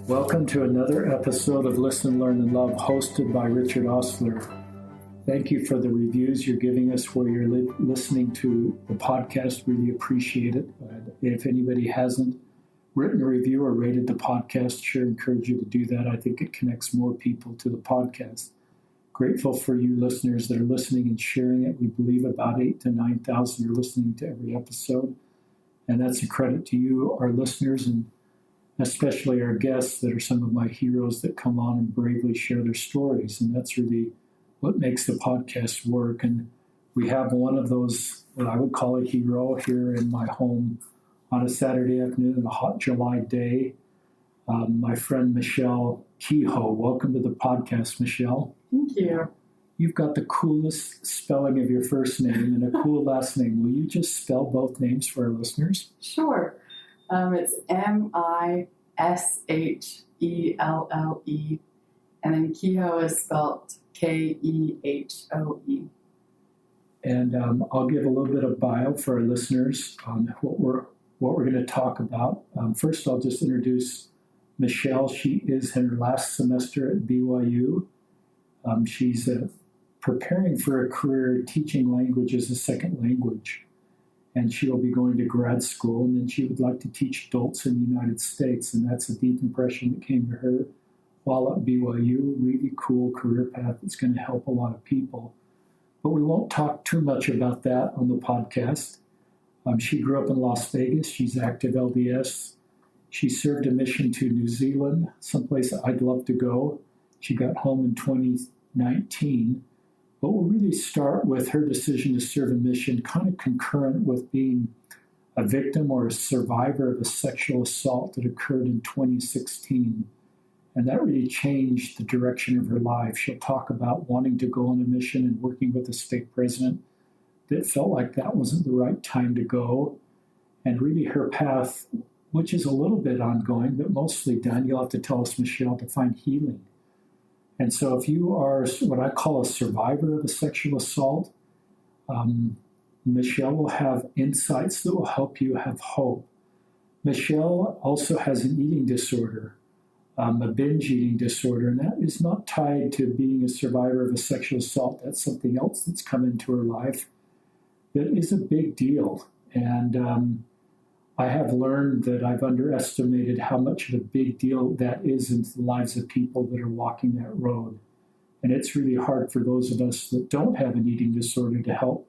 Welcome to another episode of Listen, Learn, and Love, hosted by Richard Osler. Thank you for the reviews you're giving us where you're listening to the podcast. Really appreciate it. If anybody hasn't written a review or rated the podcast, sure encourage you to do that. I think it connects more people to the podcast. Grateful for you listeners that are listening and sharing it. We believe about 8,000 to 9,000 are listening to every episode. And that's a credit to you, our listeners, and especially our guests that are some of my heroes that come on and bravely share their stories. And that's really what makes the podcast work. And we have one of those, what I would call a hero, here in my home on a Saturday afternoon on a hot July day. My friend Mishelle Kehoe. Welcome to the podcast, Mishelle. Thank you. You've got the coolest spelling of your first name and a cool last name. Will you just spell both names for our listeners? Sure. It's Mishelle, and then Kehoe is spelled Kehoe. And I'll give a little bit of bio for our listeners on what we're going to talk about. First, I'll just introduce Mishelle. She is in her last semester at BYU. She's preparing for a career teaching language as a second language. And she'll be going to grad school, and then she would like to teach adults in the United States, and that's a deep impression that came to her while at BYU. Really cool career path that's going to help a lot of people. But we won't talk too much about that on the podcast. She grew up in Las Vegas. She's active LDS. She served a mission to New Zealand, someplace I'd love to go. She got home in 2019. But we'll really start with her decision to serve a mission kind of concurrent with being a victim or a survivor of a sexual assault that occurred in 2016. And that really changed the direction of her life. She'll talk about wanting to go on a mission and working with the stake president that felt like that wasn't the right time to go. And really her path, which is a little bit ongoing, but mostly done, you'll have to tell us, Mishelle, to find healing. And so if you are what I call a survivor of a sexual assault, Mishelle will have insights that will help you have hope. Mishelle also has an eating disorder, a binge eating disorder, and that is not tied to being a survivor of a sexual assault. That's something else that's come into her life that is a big deal. And I have learned that I've underestimated how much of a big deal that is in the lives of people that are walking that road. And it's really hard for those of us that don't have an eating disorder to help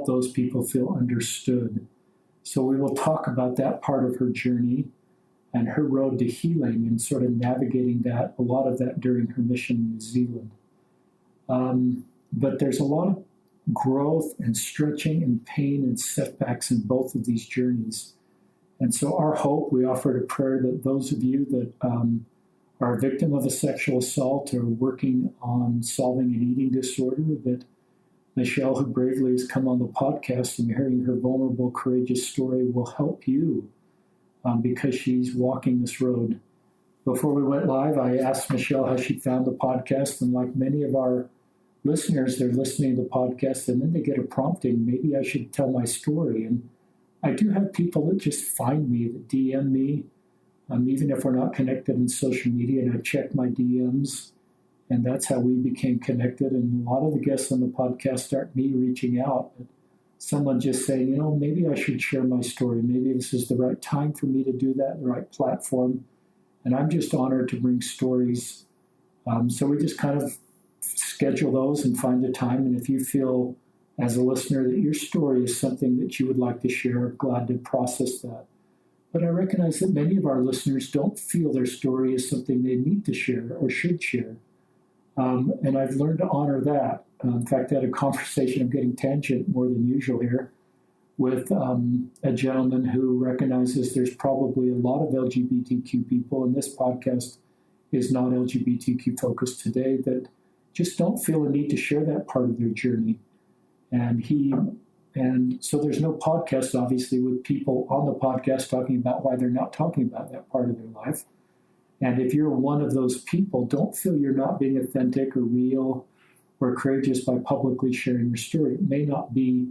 those people feel understood. So we will talk about that part of her journey and her road to healing and sort of navigating that, a lot of that during her mission in New Zealand. But there's a lot of growth and stretching and pain and setbacks in both of these journeys. And so our hope, we offered a prayer that those of you that are a victim of a sexual assault or working on solving an eating disorder, that Mishelle, who bravely has come on the podcast, and hearing her vulnerable, courageous story will help you because she's walking this road. Before we went live, I asked Mishelle how she found the podcast, and like many of our listeners, they're listening to the podcast and then they get a prompting, maybe I should tell my story. And I do have people that just find me, that DM me, even if we're not connected in social media, and I check my DMs, and that's how we became connected. And a lot of the guests on the podcast aren't me reaching out, but someone just saying, maybe I should share my story. Maybe this is the right time for me to do that, the right platform. And I'm just honored to bring stories. So we just kind of schedule those and find a time. And if you feel as a listener that your story is something that you would like to share, I'm glad to process that. But I recognize that many of our listeners don't feel their story is something they need to share or should share. And I've learned to honor that. In fact, I had a conversation, I'm getting tangent more than usual here, with a gentleman who recognizes there's probably a lot of LGBTQ people, and this podcast is not LGBTQ focused today, that just don't feel a need to share that part of their journey. And so there's no podcast, obviously, with people on the podcast talking about why they're not talking about that part of their life. And if you're one of those people, don't feel you're not being authentic or real or courageous by publicly sharing your story. It may not be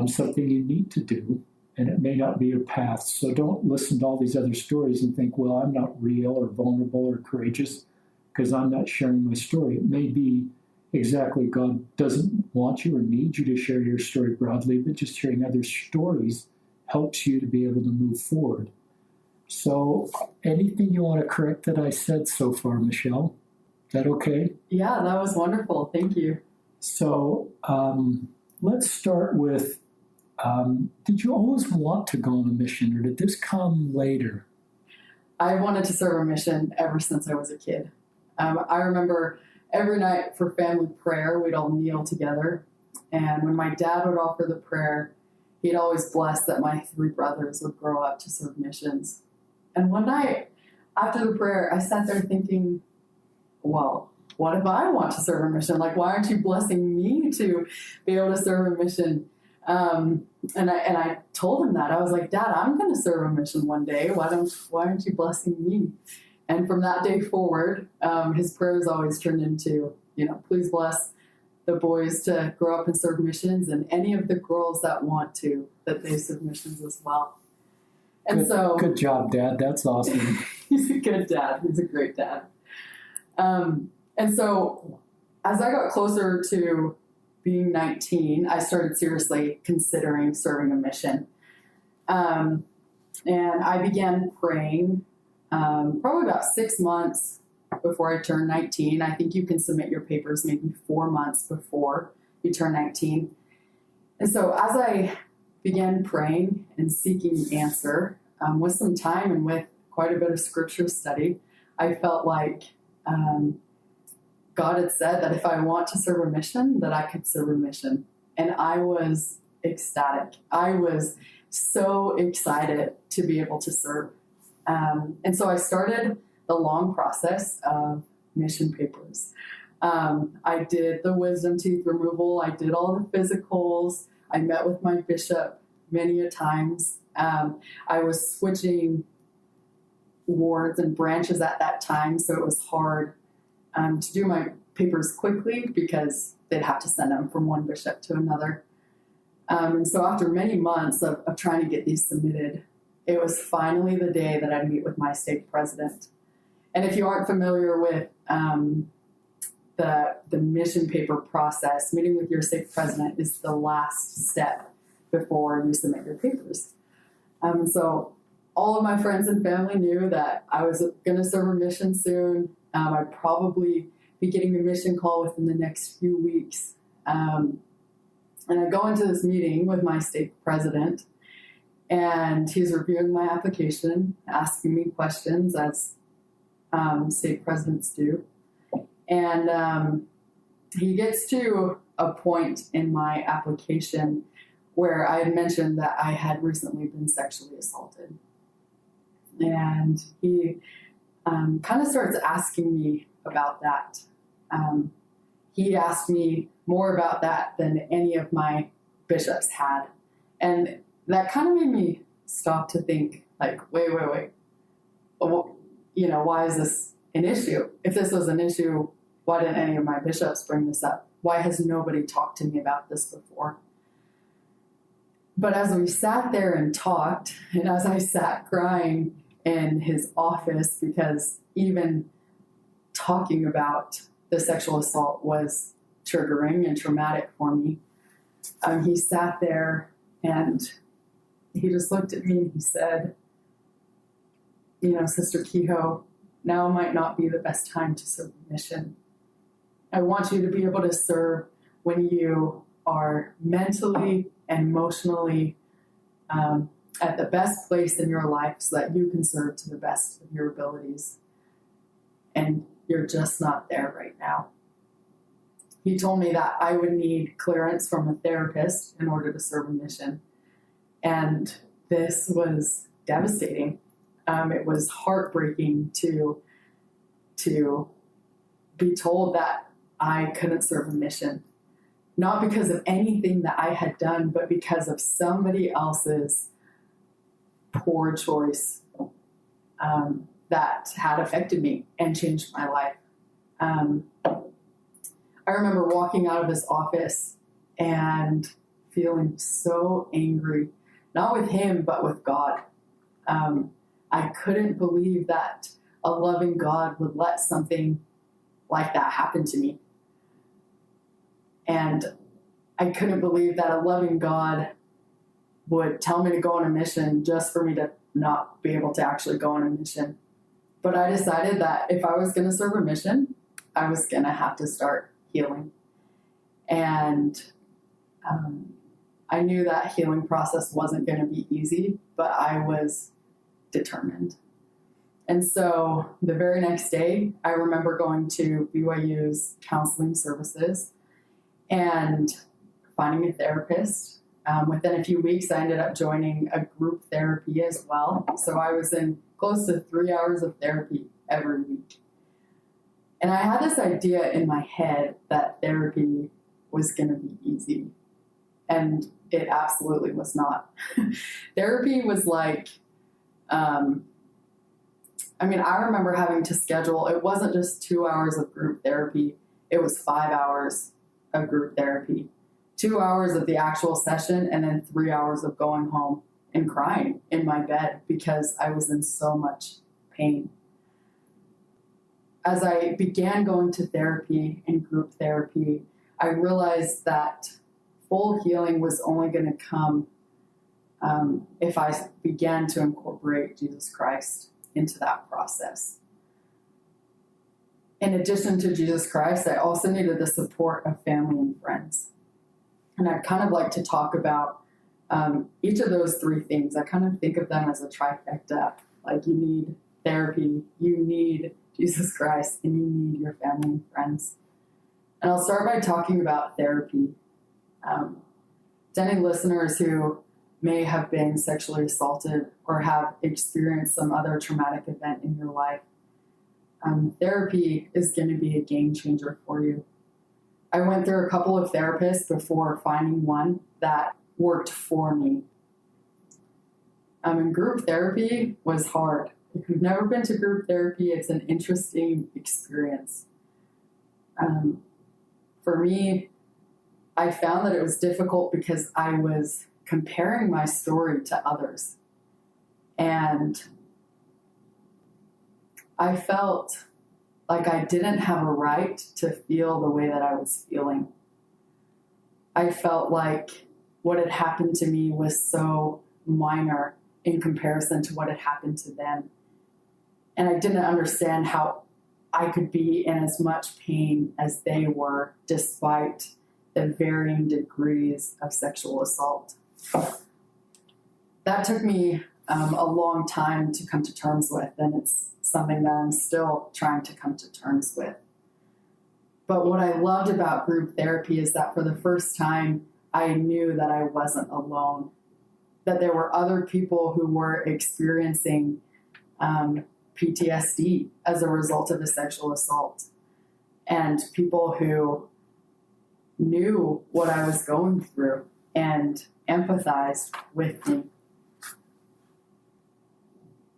something you need to do, and it may not be your path. So don't listen to all these other stories and think, well, I'm not real or vulnerable or courageous because I'm not sharing my story. It may be exactly God doesn't want you or need you to share your story broadly, but just hearing other stories helps you to be able to move forward. So anything you want to correct that I said so far, Mishelle? Is that okay? Yeah, that was wonderful. Thank you. So let's start with, did you always want to go on a mission, or did this come later? I wanted to serve a mission ever since I was a kid. I remember every night for family prayer, we'd all kneel together. And when my dad would offer the prayer, he'd always bless that my 3 brothers would grow up to serve missions. And one night after the prayer, I sat there thinking, well, what if I want to serve a mission? Like, why aren't you blessing me to be able to serve a mission? And I told him that. I was like, Dad, I'm going to serve a mission one day. Why aren't you blessing me? And from that day forward, his prayers always turned into, please bless the boys to grow up and serve missions, and any of the girls that want to, that they serve missions as well. And good job, Dad. That's awesome. He's a good dad. He's a great dad. And so as I got closer to being 19, I started seriously considering serving a mission. And I began praying probably about 6 months before I turned 19. I think you can submit your papers maybe 4 months before you turn 19. And so as I began praying and seeking answer, with some time and with quite a bit of scripture study, I felt like God had said that if I want to serve a mission, that I could serve a mission. And I was ecstatic. I was so excited to be able to serve. And so I started the long process of mission papers. I did the wisdom teeth removal. I did all the physicals. I met with my bishop many a times. I was switching wards and branches at that time, so it was hard to do my papers quickly because they'd have to send them from one bishop to another. And so after many months of trying to get these submitted, it was finally the day that I'd meet with my stake president. And if you aren't familiar with the mission paper process, meeting with your stake president is the last step before you submit your papers. So all of my friends and family knew that I was going to serve a mission soon. I'd probably be getting a mission call within the next few weeks. And I go into this meeting with my stake president, and he's reviewing my application, asking me questions as stake presidents do. And he gets to a point in my application where I had mentioned that I had recently been sexually assaulted. And he kind of starts asking me about that. He asked me more about that than any of my bishops had. And that kind of made me stop to think, like, wait. Why is this an issue? If this was an issue, why didn't any of my bishops bring this up? Why has nobody talked to me about this before? But as we sat there and talked, and as I sat crying in his office, because even talking about the sexual assault was triggering and traumatic for me, he sat there and he just looked at me and he said, Sister Kehoe, now might not be the best time to serve a mission. I want you to be able to serve when you are mentally and emotionally at the best place in your life so that you can serve to the best of your abilities. And you're just not there right now. He told me that I would need clearance from a therapist in order to serve a mission. And this was devastating. It was heartbreaking to be told that I couldn't serve a mission. Not because of anything that I had done, but because of somebody else's poor choice that had affected me and changed my life. I remember walking out of his office and feeling so angry not with him, but with God. I couldn't believe that a loving God would let something like that happen to me. And I couldn't believe that a loving God would tell me to go on a mission just for me to not be able to actually go on a mission. But I decided that if I was going to serve a mission, I was going to have to start healing. And I knew that healing process wasn't going to be easy, but I was determined. And so the very next day, I remember going to BYU's counseling services and finding a therapist. Within a few weeks, I ended up joining a group therapy as well. So I was in close to 3 hours of therapy every week. And I had this idea in my head that therapy was going to be easy. And it absolutely was not. Therapy was like, I remember having to schedule, it wasn't just 2 hours of group therapy, it was 5 hours of group therapy, 2 hours of the actual session, and then 3 hours of going home and crying in my bed because I was in so much pain. As I began going to therapy and group therapy, I realized that full healing was only going to come if I began to incorporate Jesus Christ into that process. In addition to Jesus Christ, I also needed the support of family and friends. And I'd kind of like to talk about each of those three things. I kind of think of them as a trifecta. Like, you need therapy, you need Jesus Christ, and you need your family and friends. And I'll start by talking about therapy. To any listeners who may have been sexually assaulted or have experienced some other traumatic event in your life, therapy is going to be a game changer for you. I went through a couple of therapists before finding one that worked for me. And group therapy was hard. If you've never been to group therapy, it's an interesting experience. For me, I found that it was difficult because I was comparing my story to others. And I felt like I didn't have a right to feel the way that I was feeling. I felt like what had happened to me was so minor in comparison to what had happened to them. And I didn't understand how I could be in as much pain as they were, despite the varying degrees of sexual assault. That took me a long time to come to terms with, and it's something that I'm still trying to come to terms with. But what I loved about group therapy is that for the first time, I knew that I wasn't alone, that there were other people who were experiencing PTSD as a result of a sexual assault, and people who knew what I was going through and empathized with me.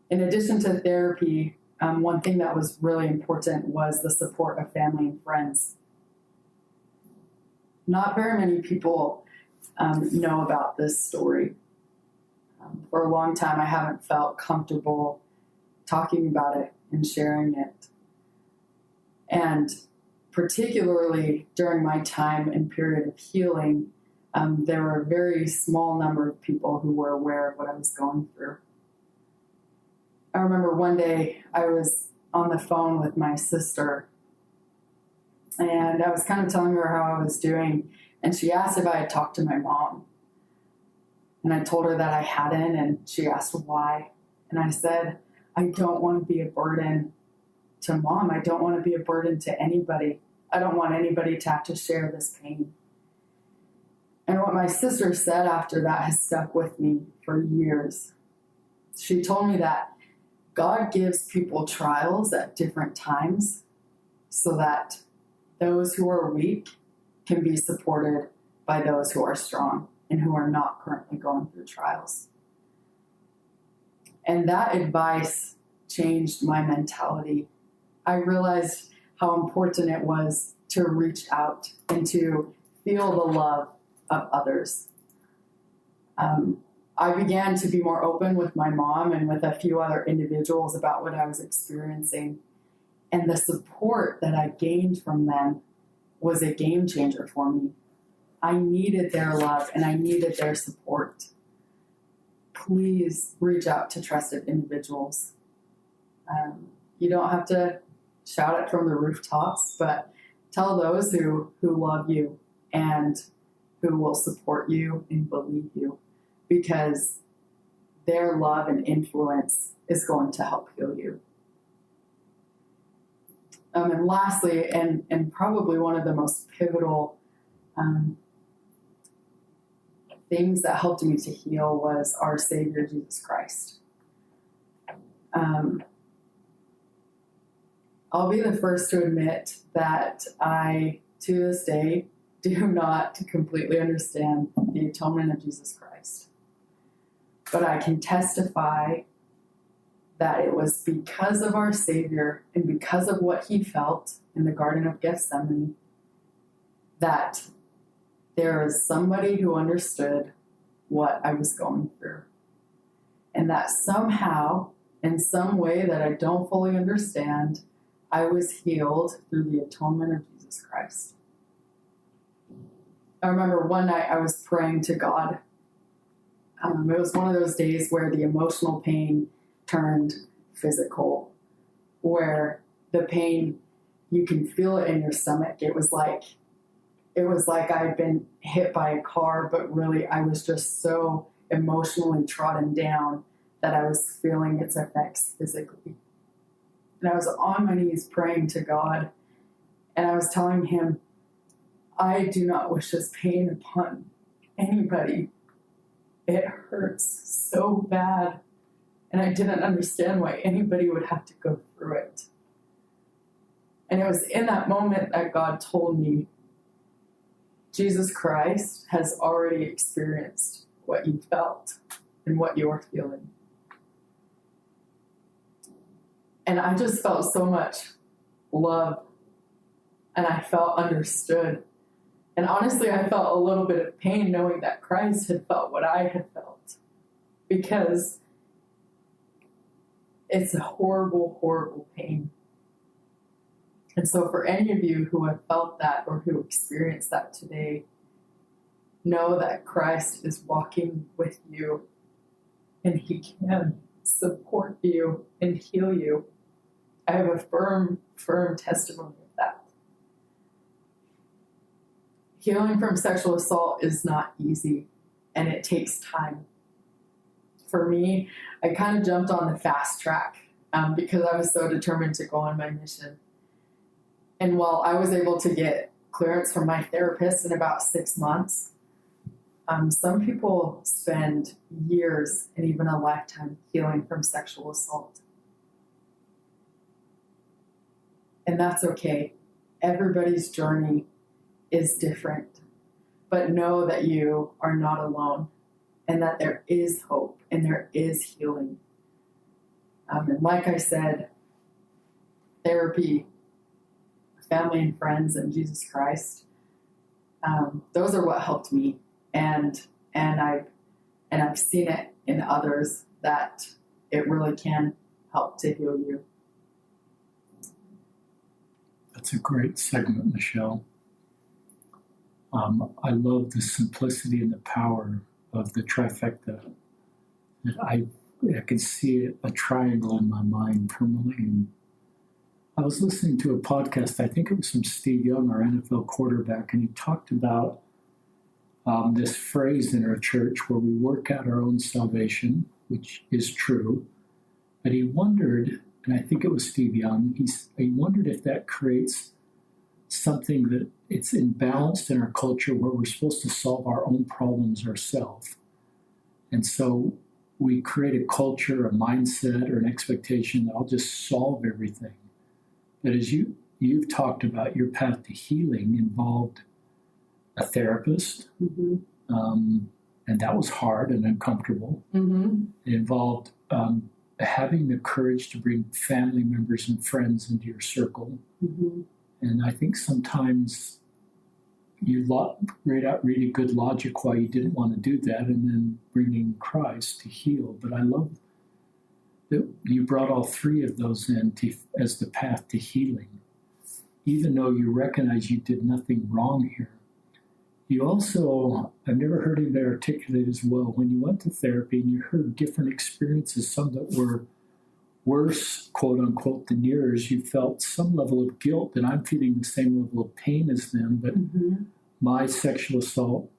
In addition to therapy, one thing that was really important was the support of family and friends. Not very many people know about this story. For a long time, I haven't felt comfortable talking about it and sharing it. And particularly during my time and period of healing, there were a very small number of people who were aware of what I was going through. I remember one day I was on the phone with my sister, and I was kind of telling her how I was doing, and she asked if I had talked to my mom. And I told her that I hadn't, and she asked why. And I said, I don't want to be a burden to Mom. I don't want to be a burden to anybody. I don't want anybody to have to share this pain. And what my sister said after that has stuck with me for years. She told me that God gives people trials at different times so that those who are weak can be supported by those who are strong and who are not currently going through trials. And that advice changed my mentality. I realized how important it was to reach out and to feel the love of others. I began to be more open with my mom and with a few other individuals about what I was experiencing. And the support that I gained from them was a game changer for me. I needed their love and I needed their support. Please reach out to trusted individuals. You don't have to shout it from the rooftops, but tell those who love you and who will support you and believe you, because their love and influence is going to help heal you. And lastly, and probably one of the most pivotal things that helped me to heal was our Savior, Jesus Christ. I'll be the first to admit that I, to this day, do not completely understand the atonement of Jesus Christ. But I can testify that it was because of our Savior and because of what he felt in the Garden of Gethsemane that there was somebody who understood what I was going through. And that somehow, in some way that I don't fully understand, I was healed through the atonement of Jesus Christ. I remember one night I was praying to God. It was one of those days where the emotional pain turned physical, where the pain, you can feel it in your stomach. It was like I had been hit by a car, but really I was just so emotionally trodden down that I was feeling its effects physically. And I was on my knees praying to God, and I was telling him, I do not wish this pain upon anybody. It hurts so bad, and I didn't understand why anybody would have to go through it. And it was in that moment that God told me, Jesus Christ has already experienced what you felt and what you're feeling. And I just felt so much love, and I felt understood. And honestly, I felt a little bit of pain knowing that Christ had felt what I had felt, because it's a horrible, horrible pain. And so for any of you who have felt that or who experienced that today, know that Christ is walking with you, and he can support you and heal you. I have a firm, firm testimony of that. Healing from sexual assault is not easy, and it takes time. For me, I kind of jumped on the fast track because I was so determined to go on my mission. And while I was able to get clearance from my therapist in about 6 months, some people spend years and even a lifetime healing from sexual assault. And that's okay. Everybody's journey is different. But know that you are not alone, and that there is hope and there is healing. And like I said, therapy, family and friends, and Jesus Christ, those are what helped me. And I've seen it in others that it really can help to heal you. That's a great segment, Mishelle. I love the simplicity and the power of the trifecta. And I can see a triangle in my mind permanently. And I was listening to a podcast, I think it was from Steve Young, our NFL quarterback, and he talked about this phrase in our church where we work out our own salvation, which is true. But he wondered, and I think it was Steve Young, he wondered if that creates something that it's imbalanced in our culture where we're supposed to solve our own problems ourselves. And so we create a culture, a mindset, or an expectation that I'll just solve everything. But as you've talked about, your path to healing involved a therapist, mm-hmm. And that was hard and uncomfortable. Mm-hmm. It involved having the courage to bring family members and friends into your circle. Mm-hmm. And I think sometimes you read out really good logic why you didn't want to do that, and then bringing Christ to heal. But I love that you brought all three of those in as the path to healing, even though you recognize you did nothing wrong here. You also, I've never heard anybody articulate as well, when you went to therapy and you heard different experiences, some that were worse, quote unquote, than yours, you felt some level of guilt that I'm feeling the same level of pain as them, but my sexual assault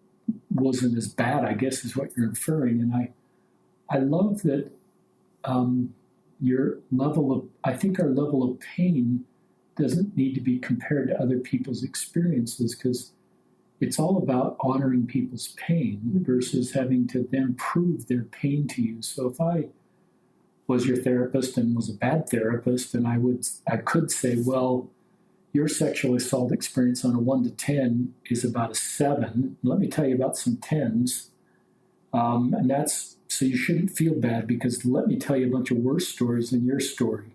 wasn't as bad, I guess is what you're inferring. And I love that your level of, I think our level of pain doesn't need to be compared to other people's experiences, because it's all about honoring people's pain versus having to then prove their pain to you. So if I was your therapist and was a bad therapist, and I could say, well, your sexual assault experience on a 1 to 10 is about a 7. Let me tell you about some 10s. And that's, so you shouldn't feel bad, because let me tell you a bunch of worse stories than your story.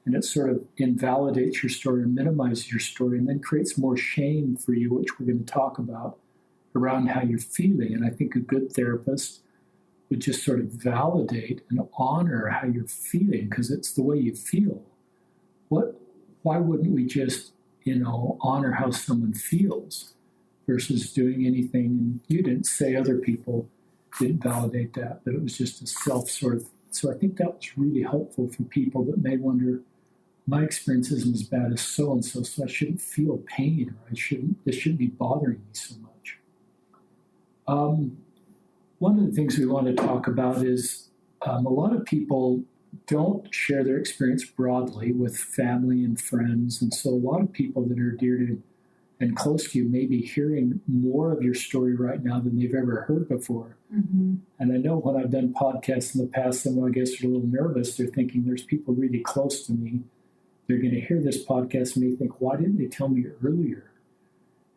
And it sort of invalidates your story or minimizes your story, and then creates more shame for you, which we're going to talk about, around how you're feeling. And I think a good therapist would just sort of validate and honor how you're feeling, because it's the way you feel. Why wouldn't we just, honor how someone feels versus doing anything? And you didn't say other people didn't validate that, but it was just a self sort of. So I think that was really helpful for people that may wonder, my experience isn't as bad as so-and-so, so I shouldn't feel pain, or this shouldn't be bothering me so much. One of the things we want to talk about is a lot of people don't share their experience broadly with family and friends, and so a lot of people that are dear to and close to you may be hearing more of your story right now than they've ever heard before. And I know when I've done podcasts in the past, someone I guess are a little nervous. They're thinking, there's people really close to me. They're going to hear this podcast and they think, why didn't they tell me earlier?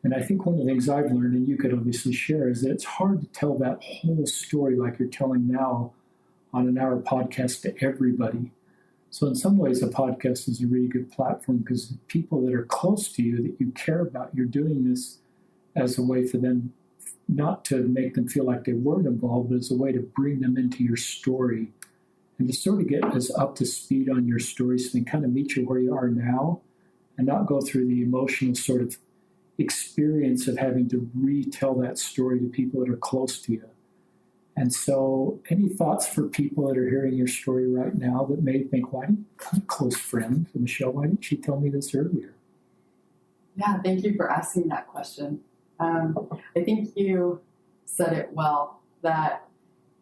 And I think one of the things I've learned, and you could obviously share, is that it's hard to tell that whole story like you're telling now on an hour podcast to everybody. So in some ways, a podcast is a really good platform, because people that are close to you, that you care about, you're doing this as a way for them, not to make them feel like they weren't involved, but as a way to bring them into your story and to sort of get us up to speed on your story, so they kind of meet you where you are now and not go through the emotional sort of experience of having to retell that story to people that are close to you. And so any thoughts for people that are hearing your story right now that may think, why didn't I'm a close friend of Mishelle, why didn't she tell me this earlier? Yeah, thank you for asking that question. I think you said it well, that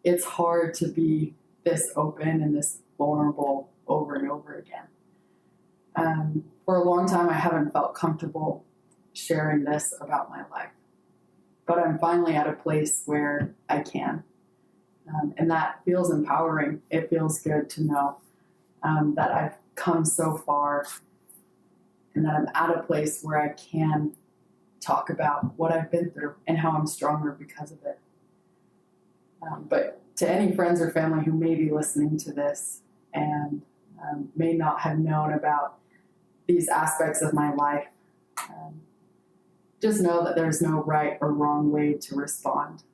it's hard to be this open and this vulnerable over and over again. For a long time, I haven't felt comfortable sharing this about my life, but I'm finally at a place where I can. And that feels empowering. It feels good to know that I've come so far and that I'm at a place where I can talk about what I've been through and how I'm stronger because of it. But to any friends or family who may be listening to this and may not have known about these aspects of my life, just know that there's no right or wrong way to respond.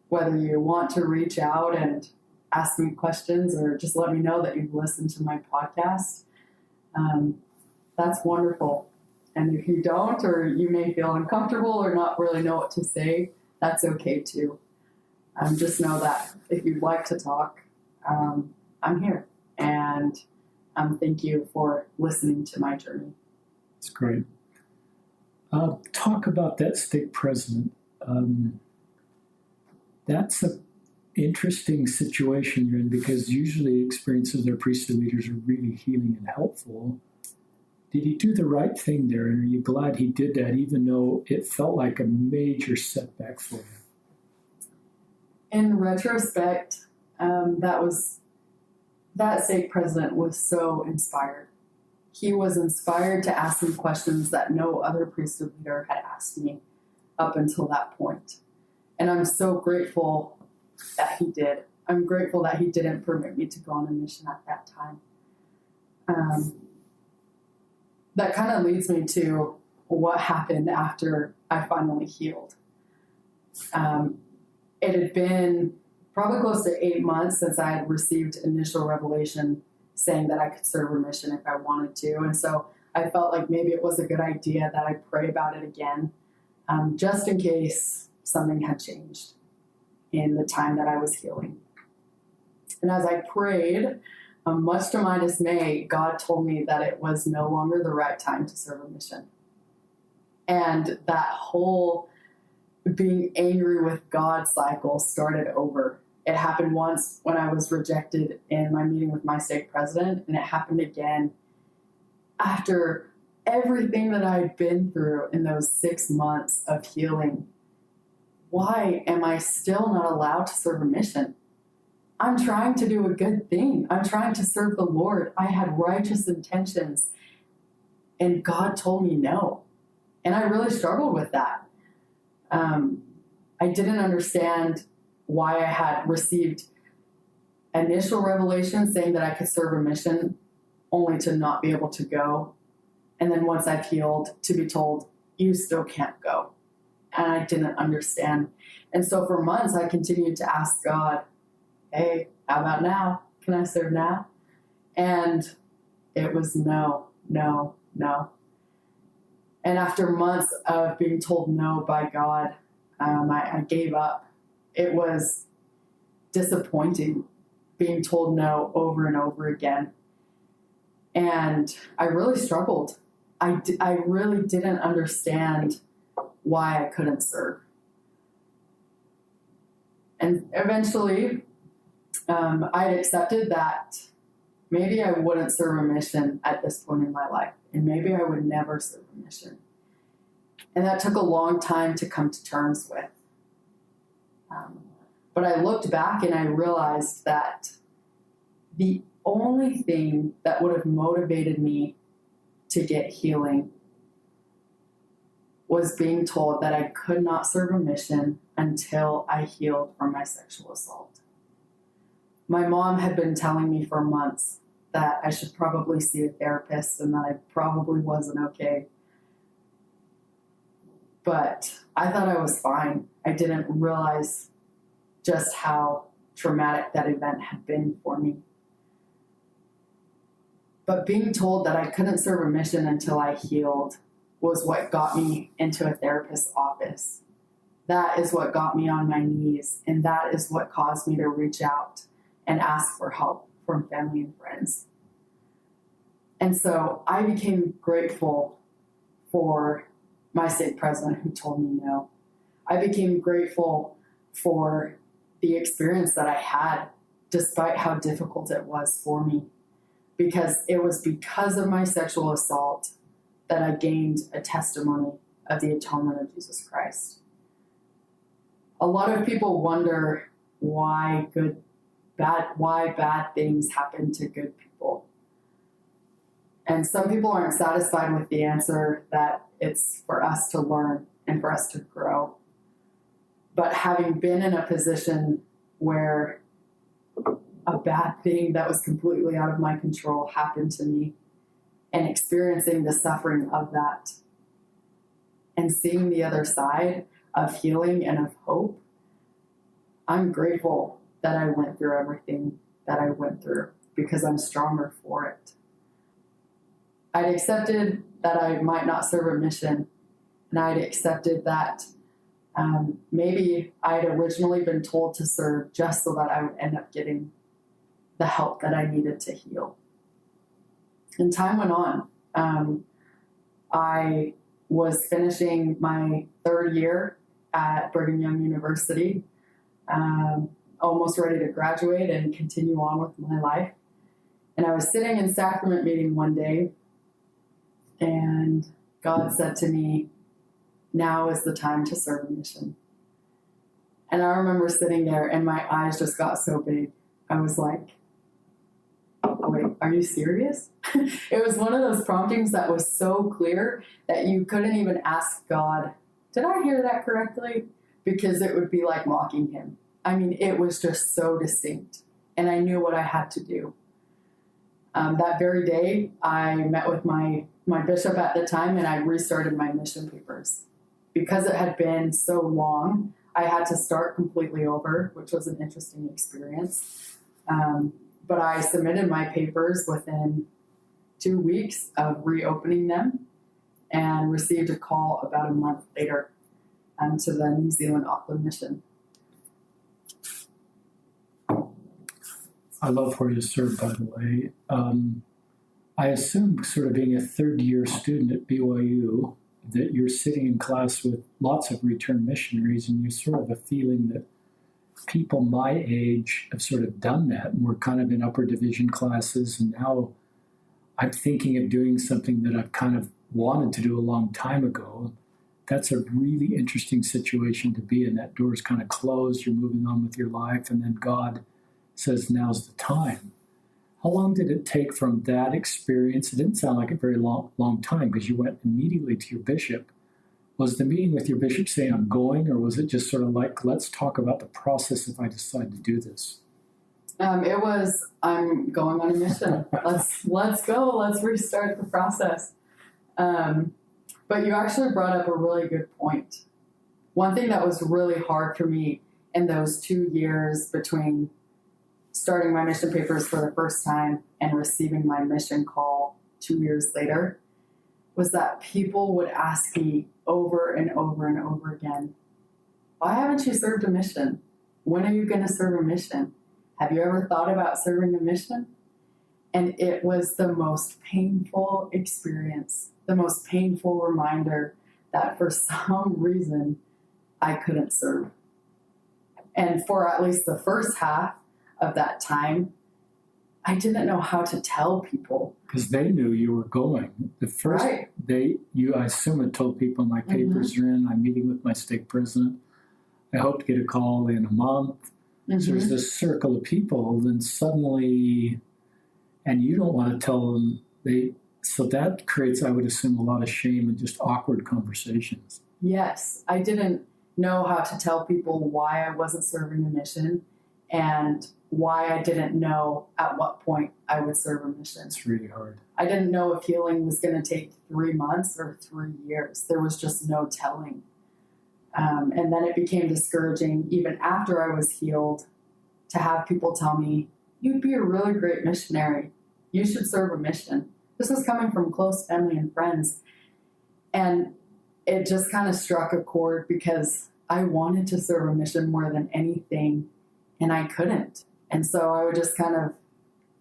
Whether you want to reach out and ask me questions or just let me know that you've listened to my podcast, that's wonderful. And if you don't, or you may feel uncomfortable or not really know what to say, that's okay too. Just know that if you'd like to talk, I'm here. And thank you for listening to my journey. That's great. Talk about that stake president. That's an interesting situation you're in, because usually experiences of priesthood leaders are really healing and helpful. Did he do the right thing there? And are you glad he did that, even though it felt like a major setback for him? In retrospect, that stake president was so inspired. He was inspired to ask me questions that no other priesthood leader had asked me up until that point. And I'm so grateful that he did. I'm grateful that he didn't permit me to go on a mission at that time. That kind of leads me to what happened after I finally healed. It had been probably close to 8 months since I had received initial revelation saying that I could serve remission if I wanted to. And so I felt like maybe it was a good idea that I pray about it again, just in case something had changed in the time that I was healing. And as I prayed, much to my dismay, God told me that it was no longer the right time to serve remission. And that whole being angry with God cycle started over. It happened once when I was rejected in my meeting with my stake president, and it happened again after everything that I'd been through in those 6 months of healing. Why am I still not allowed to serve remission? I'm trying to do a good thing. I'm trying to serve the Lord. I had righteous intentions, and God told me no. And I really struggled with that. I didn't understand why I had received initial revelation saying that I could serve remission only to not be able to go. And then once I've healed, to be told, you still can't go. And I didn't understand. And so for months, I continued to ask God, hey, how about now? Can I serve now? And it was no, no, no. And after months of being told no by God, I gave up. It was disappointing being told no over and over again. And I really struggled. I really didn't understand why I couldn't serve. And eventually, I had accepted that maybe I wouldn't serve a mission at this point in my life, and maybe I would never serve a mission. And that took a long time to come to terms with. But I looked back and I realized that the only thing that would have motivated me to get healing was being told that I could not serve a mission until I healed from my sexual assault. My mom had been telling me for months that I should probably see a therapist and that I probably wasn't okay. But I thought I was fine. I didn't realize just how traumatic that event had been for me. But being told that I couldn't serve a mission until I healed was what got me into a therapist's office. That is what got me on my knees, and that is what caused me to reach out and ask for help from family and friends. And so I became grateful for my stake president who told me no. I became grateful for the experience that I had, despite how difficult it was for me, because it was because of my sexual assault that I gained a testimony of the atonement of Jesus Christ. A lot of people wonder why bad things happen to good people. And some people aren't satisfied with the answer that it's for us to learn and for us to grow. But having been in a position where a bad thing that was completely out of my control happened to me, and experiencing the suffering of that, and seeing the other side of healing and of hope, I'm grateful that I went through everything that I went through because I'm stronger for it. I'd accepted that I might not serve a mission, and I'd accepted that maybe I'd originally been told to serve just so that I would end up getting the help that I needed to heal. And time went on. I was finishing my 3rd year at Brigham Young University, almost ready to graduate and continue on with my life. And I was sitting in sacrament meeting one day, and God said to me, now is the time to serve a mission. And I remember sitting there and my eyes just got so big. I was like, oh, wait, are you serious? It was one of those promptings that was so clear that you couldn't even ask God, did I hear that correctly? Because it would be like mocking him. I mean, it was just so distinct. And I knew what I had to do. That very day, I met with my bishop at the time, and I restarted my mission papers. because it had been so long, I had to start completely over, which was an interesting experience. But I submitted my papers within 2 weeks of reopening them and received a call about a month later to the New Zealand Auckland mission. I love where you serve, by the way. I assume, sort of being a third-year student at BYU, that you're sitting in class with lots of return missionaries, and you sort of have a feeling that people my age have sort of done that, and we're kind of in upper division classes, and now I'm thinking of doing something that I've kind of wanted to do a long time ago. That's a really interesting situation to be in. That door's kind of closed, you're moving on with your life, and then God says, now's the time. How long did it take from that experience? It didn't sound like a very long time, because you went immediately to your bishop. Was the meeting with your bishop saying, I'm going, or was it just sort of like, let's talk about the process if I decide to do this? It was, I'm going on a mission. Let's go. Let's restart the process. But you actually brought up a really good point. One thing that was really hard for me in those 2 years between starting my mission papers for the first time and receiving my mission call 2 years later was that people would ask me over and over and over again, why haven't you served a mission? When are you going to serve a mission? Have you ever thought about serving a mission? And it was the most painful experience, the most painful reminder that for some reason I couldn't serve. And for at least the first half of that time, I didn't know how to tell people. Because they knew you were going. The first, right. I assume, had told people my papers are in, I'm meeting with my stake president. I hope to get a call in a month. So there's this circle of people, then suddenly, and you don't want to tell them, so that creates, I would assume, a lot of shame and just awkward conversations. Yes, I didn't know how to tell people why I wasn't serving a mission and why I didn't know at what point I would serve a mission. It's really hard. I didn't know if healing was going to take 3 months or 3 years. There was just no telling. And then it became discouraging, even after I was healed, to have people tell me, you'd be a really great missionary. You should serve a mission. This was coming from close family and friends. And it just kind of struck a chord because I wanted to serve a mission more than anything, and I couldn't. And so I would just kind of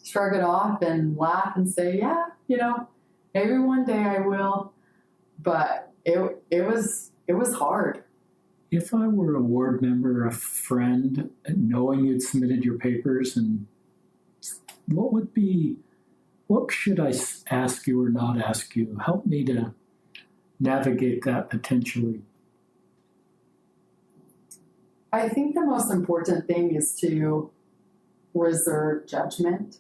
shrug it off and laugh and say, yeah, maybe one day I will. But it was hard. If I were a ward member, a friend, knowing you'd submitted your papers, and what should I ask you or not ask you? Help me to navigate that potentially. I think the most important thing is to reserve judgment.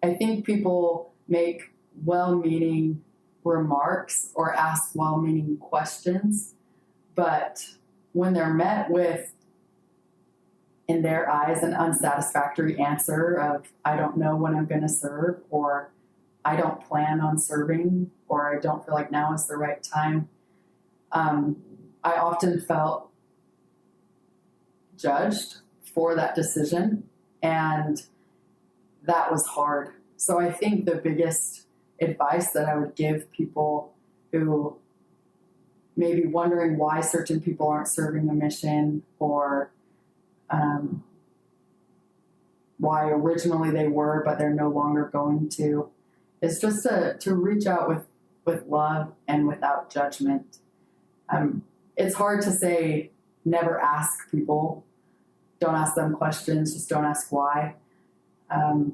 I think people make well-meaning remarks or ask well-meaning questions, but when they're met with, in their eyes, an unsatisfactory answer of, I don't know when I'm going to serve, or I don't plan on serving, or I don't feel like now is the right time, I often felt judged for that decision, and that was hard. So I think the biggest advice that I would give people who may be wondering why certain people aren't serving a mission, or why originally they were but they're no longer going to, is just to reach out with love and without judgment. It's hard to say never ask people, don't ask them questions, just don't ask why,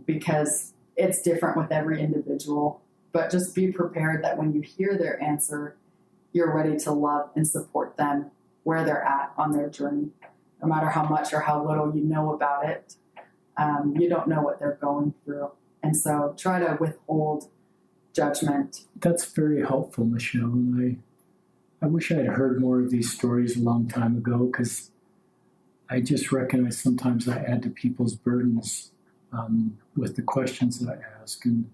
because it's different with every individual. But just be prepared that when you hear their answer, you're ready to love and support them where they're at on their journey, no matter how much or how little you know about it. You don't know what they're going through. And so try to withhold judgment. That's very helpful, Mishelle. And I wish I had heard more of these stories a long time ago, because I just recognize sometimes I add to people's burdens with the questions that I ask. And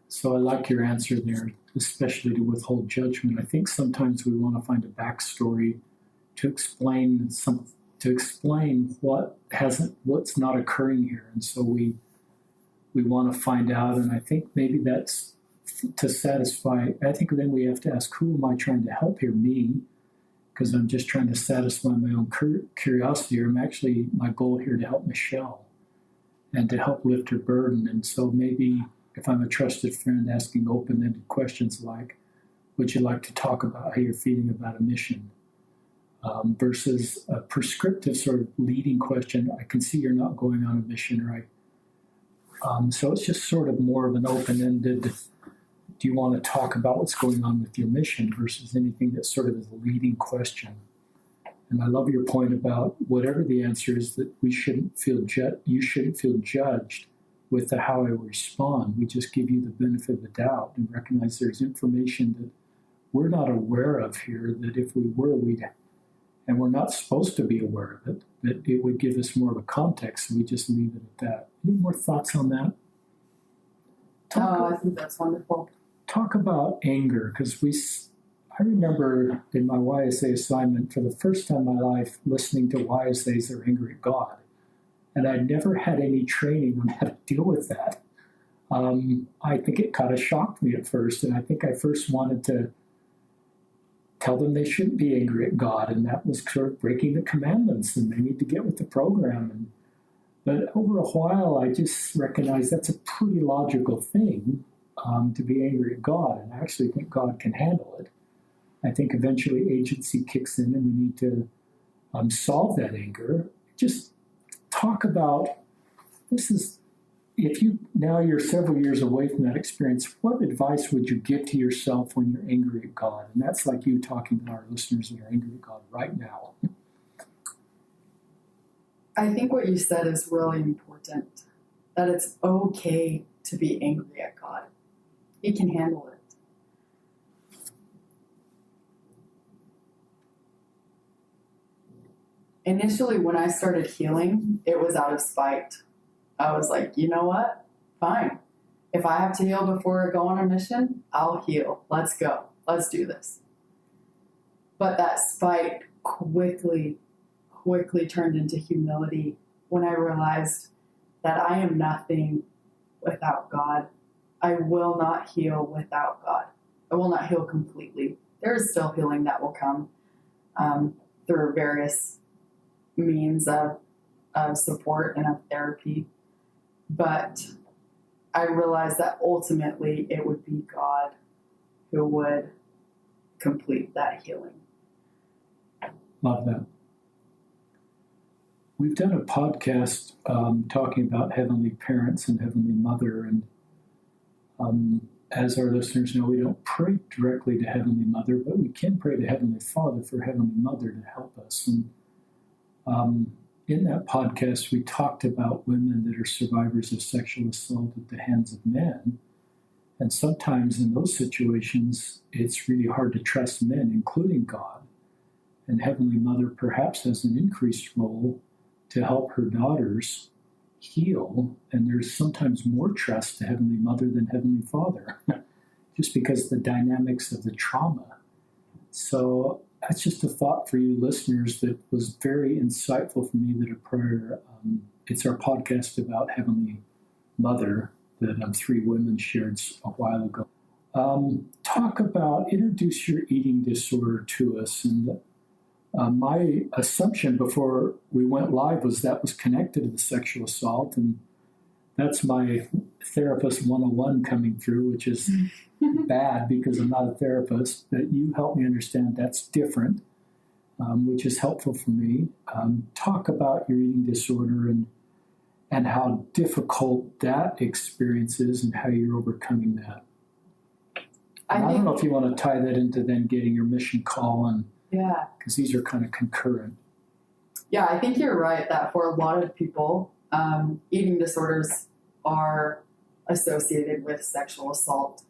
So I like your answer there, especially to withhold judgment. I think sometimes we want to find a backstory to explain what's not occurring here, and so we want to find out. And I think maybe that's to satisfy. I think then we have to ask, who am I trying to help here? Me, because I'm just trying to satisfy my own curiosity. Or I'm actually my goal here to help Mishelle and to help lift her burden. And so maybe if I'm a trusted friend asking open-ended questions like, would you like to talk about how you're feeling about a mission? Versus a prescriptive sort of leading question, I can see you're not going on a mission, right? So it's just sort of more of an open-ended, do you want to talk about what's going on with your mission versus anything that sort of is a leading question. And I love your point about whatever the answer is, that you shouldn't feel judged with how I respond. We just give you the benefit of the doubt and recognize there's information that we're not aware of here, that if we were, and we're not supposed to be aware of it, that it would give us more of a context, so we just leave it at that. Any more thoughts on that? I think that's wonderful. Talk about anger, because I remember in my YSA assignment, for the first time in my life, listening to YSAs that are angry at God. And I'd never had any training on how to deal with that. I think it kind of shocked me at first, and I think I first wanted to tell them they shouldn't be angry at God, and that was sort of breaking the commandments, and they need to get with the program. But over a while, I just recognized that's a pretty logical thing, to be angry at God, and I actually think God can handle it. I think eventually agency kicks in, and we need to solve that anger. Just talk about, if you're several years away from that experience, what advice would you give to yourself when you're angry at God? And that's like you talking to our listeners that are angry at God right now. I think what you said is really important, that it's okay to be angry at God. He can handle it. Initially, when I started healing, it was out of spite. I was like, you know what? Fine. If I have to heal before I go on a mission, I'll heal. Let's go. Let's do this. But that spite quickly turned into humility when I realized that I am nothing without God. I will not heal without God. I will not heal completely. There is still healing that will come through various means of support and of therapy. But I realized that ultimately it would be God who would complete that healing. Love that. We've done a podcast talking about Heavenly Parents and Heavenly Mother, and as our listeners know, we don't pray directly to Heavenly Mother, but we can pray to Heavenly Father for Heavenly Mother to help us. And in that podcast, we talked about women that are survivors of sexual assault at the hands of men. And sometimes in those situations, it's really hard to trust men, including God. And Heavenly Mother perhaps has an increased role to help her daughters heal. And there's sometimes more trust to Heavenly Mother than Heavenly Father, just because the dynamics of the trauma. So that's just a thought for you listeners that was very insightful for me, that a prayer, it's our podcast about Heavenly Mother that 3 women shared a while ago. Introduce your eating disorder to us. And my assumption before we went live was that was connected to the sexual assault. And that's my therapist 101 coming through, which is bad because I'm not a therapist, but you help me understand that's different, which is helpful for me. Talk about your eating disorder and how difficult that experience is and how you're overcoming that. I don't know if you want to tie that into then getting your mission call, and because these are kind of concurrent. Yeah, I think you're right that for a lot of people, eating disorders are associated with sexual assault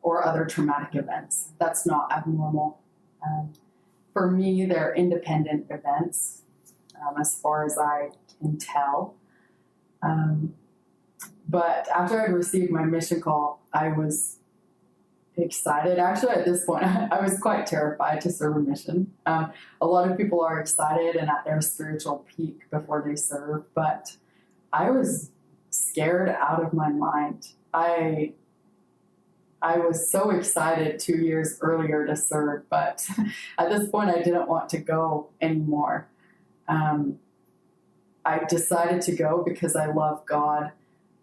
or other traumatic events. That's not abnormal. For me, they're independent events, as far as I can tell. But after I'd received my mission call, I was excited. Actually, at this point, I was quite terrified to serve a mission. A lot of people are excited and at their spiritual peak before they serve, but I was scared out of my mind. I was so excited 2 years earlier to serve, but at this point, I didn't want to go anymore. I decided to go because I love God,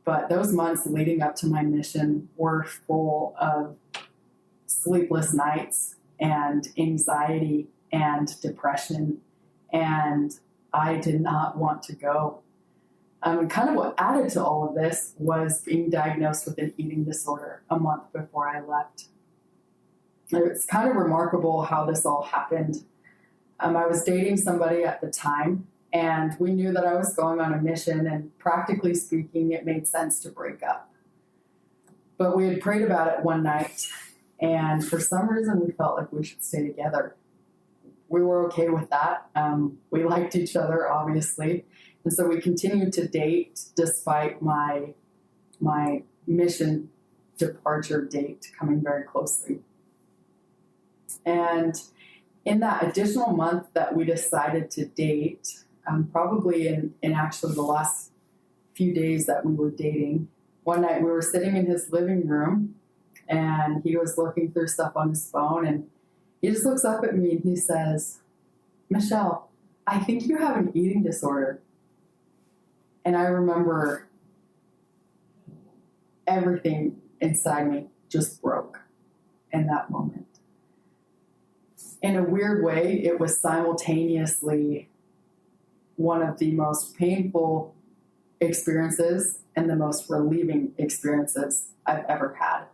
but those months leading up to my mission were full of sleepless nights and anxiety and depression, and I did not want to go. And kind of what added to all of this was being diagnosed with an eating disorder a month before I left. It's kind of remarkable how this all happened. I was dating somebody at the time, and we knew that I was going on a mission, and practically speaking, it made sense to break up. But we had prayed about it one night, and for some reason, we felt like we should stay together. We were okay with that. We liked each other, obviously. And so we continued to date despite my mission departure date coming very closely. And in that additional month that we decided to date, probably in actually the last few days that we were dating, one night we were sitting in his living room and he was looking through stuff on his phone, and he just looks up at me and he says, "Mishelle, I think you have an eating disorder." And I remember everything inside me just broke in that moment. In a weird way, it was simultaneously one of the most painful experiences and the most relieving experiences I've ever had.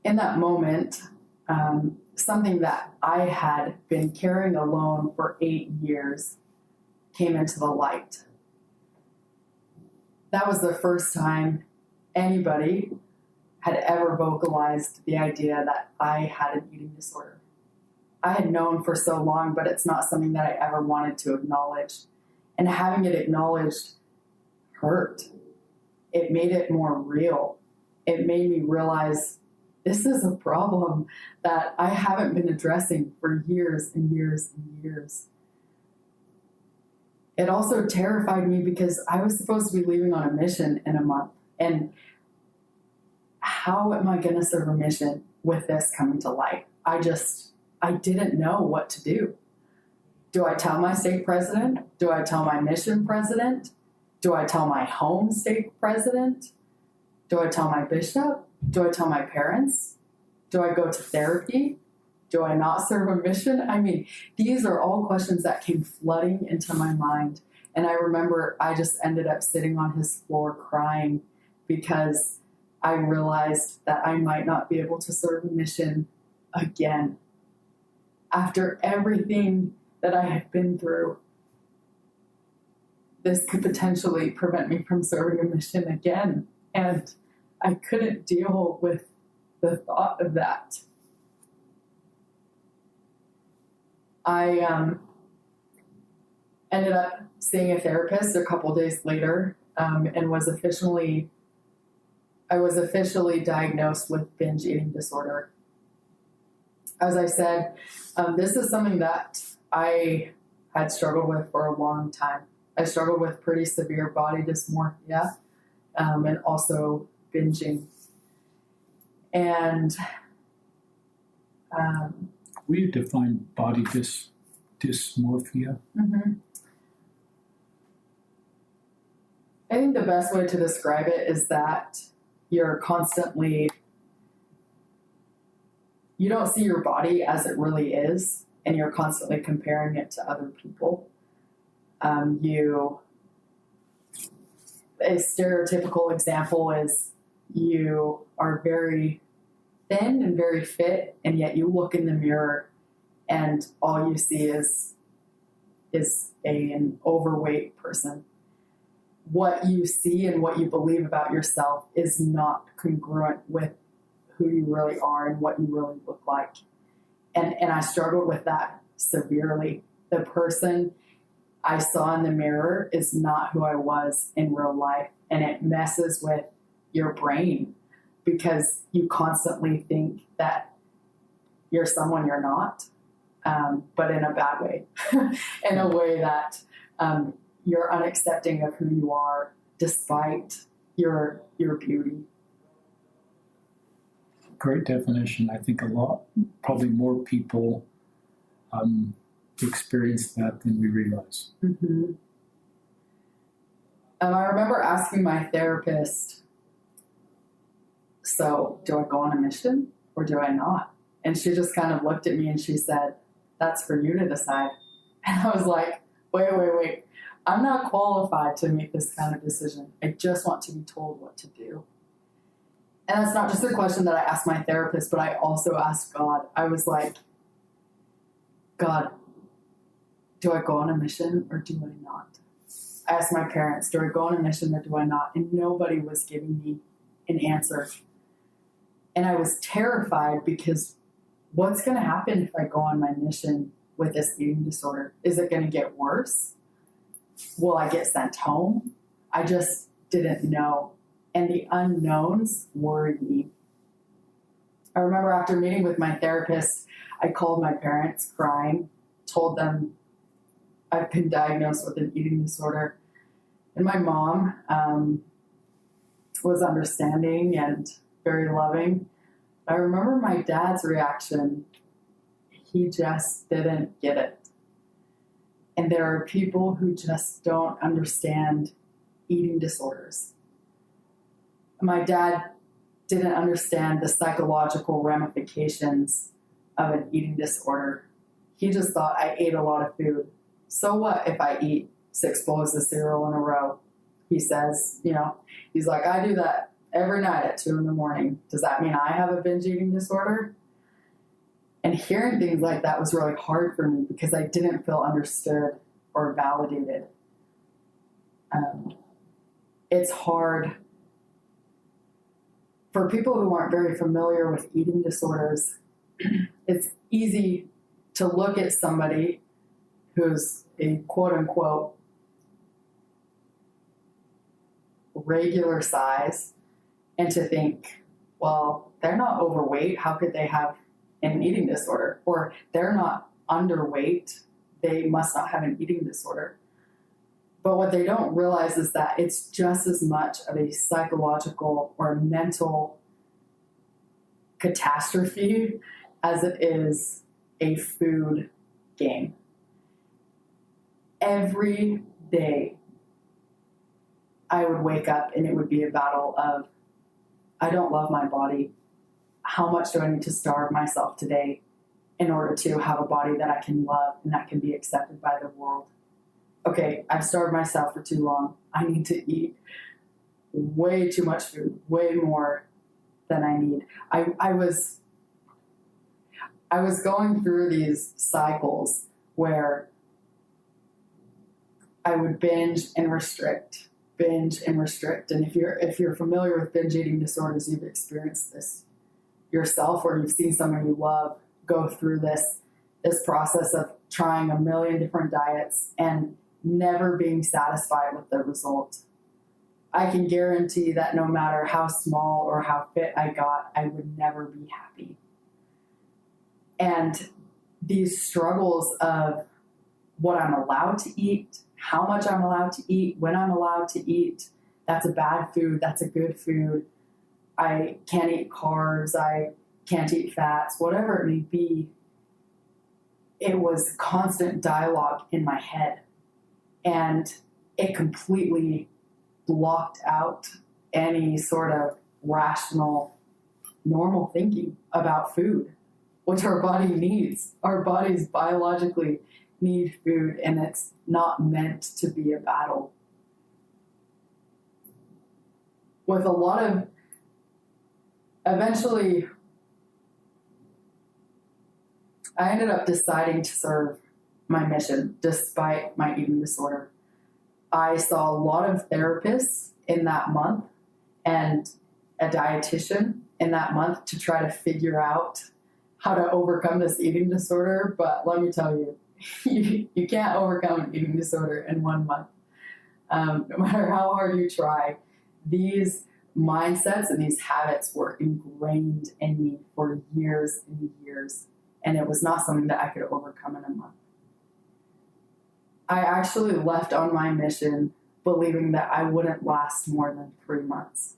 In that moment, something that I had been carrying alone for 8 years came into the light. That was the first time anybody had ever vocalized the idea that I had an eating disorder. I had known for so long, but it's not something that I ever wanted to acknowledge. And having it acknowledged hurt. It made it more real. It made me realize this is a problem that I haven't been addressing for years and years and years. It also terrified me because I was supposed to be leaving on a mission in a month. And how am I going to serve a mission with this coming to light? I didn't know what to do. Do I tell my stake president? Do I tell my mission president? Do I tell my home stake president? Do I tell my bishop? Do I tell my parents? Do I go to therapy? Do I not serve a mission? I mean, these are all questions that came flooding into my mind. And I remember I just ended up sitting on his floor crying because I realized that I might not be able to serve a mission again. After everything that I had been through, this could potentially prevent me from serving a mission again. And I couldn't deal with the thought of that. I ended up seeing a therapist a couple days later, and I was officially diagnosed with binge eating disorder. As I said, this is something that I had struggled with for a long time. I struggled with pretty severe body dysmorphia, and also binging. And will you define body dysmorphia? Mm-hmm. I think the best way to describe it is that you don't see your body as it really is, and you're constantly comparing it to other people. A stereotypical example is you are very thin and very fit, and yet you look in the mirror and all you see is an overweight person. What you see and what you believe about yourself is not congruent with who you really are and what you really look like. And I struggled with that severely. The person I saw in the mirror is not who I was in real life. And it messes with your brain because you constantly think that you're someone you're not, but in a bad way, in a way that you're unaccepting of who you are despite your beauty. Great definition. I think probably more people experience that than we realize. Mm-hmm. I remember asking my therapist, so do I go on a mission or do I not? And she just kind of looked at me and she said, that's for you to decide. And I was like, wait. I'm not qualified to make this kind of decision. I just want to be told what to do. And that's not just a question that I asked my therapist, but I also asked God. I was like, God, do I go on a mission or do I not? I asked my parents, do I go on a mission or do I not? And nobody was giving me an answer. And I was terrified because what's going to happen if I go on my mission with this eating disorder? Is it going to get worse? Will I get sent home? I just didn't know. And the unknowns worried me. I remember after meeting with my therapist, I called my parents crying, told them I've been diagnosed with an eating disorder. And my mom was understanding and very loving. I remember my dad's reaction. He just didn't get it. And there are people who just don't understand eating disorders. My dad didn't understand the psychological ramifications of an eating disorder. He just thought I ate a lot of food. So what if I eat 6 bowls of cereal in a row? He says, he's like, I do that every night at 2 a.m. Does that mean I have a binge eating disorder? And hearing things like that was really hard for me because I didn't feel understood or validated. It's hard for people who aren't very familiar with eating disorders. It's easy to look at somebody who's a quote unquote regular size and to think, well, they're not overweight. How could they have an eating disorder? Or they're not underweight. They must not have an eating disorder. But what they don't realize is that it's just as much of a psychological or mental catastrophe as it is a food game. Every day I would wake up and it would be a battle of, I don't love my body. How much do I need to starve myself today in order to have a body that I can love and that can be accepted by the world? Okay, I've starved myself for too long. I need to eat way too much food, way more than I need. I was going through these cycles where I would binge and restrict. And if you're familiar with binge eating disorders, you've experienced this yourself, or you've seen someone you love go through this process of trying a million different diets and never being satisfied with the result. I can guarantee that no matter how small or how fit I got, I would never be happy. And these struggles of what I'm allowed to eat, how much I'm allowed to eat, when I'm allowed to eat, that's a bad food, that's a good food, I can't eat carbs, I can't eat fats, whatever it may be, it was constant dialogue in my head. And it completely blocked out any sort of rational, normal thinking about food, which our body needs. Our bodies biologically need food, and it's not meant to be a battle. With a lot of, eventually, I ended up deciding to serve my mission despite my eating disorder. I saw a lot of therapists in that month and a dietitian in that month to try to figure out how to overcome this eating disorder. But let me tell you, you can't overcome an eating disorder in 1 month. No matter how hard you try, these mindsets and these habits were ingrained in me for years and years, and it was not something that I could overcome in a month. I actually left on my mission believing that I wouldn't last more than 3 months.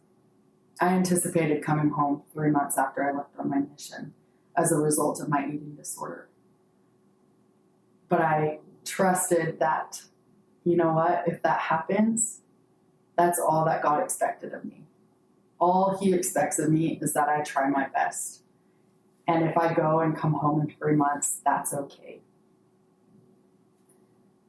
I anticipated coming home 3 months after I left on my mission as a result of my eating disorder. But I trusted that, you know what, if that happens, that's all that God expected of me. All He expects of me is that I try my best. And if I go and come home in 3 months, that's okay.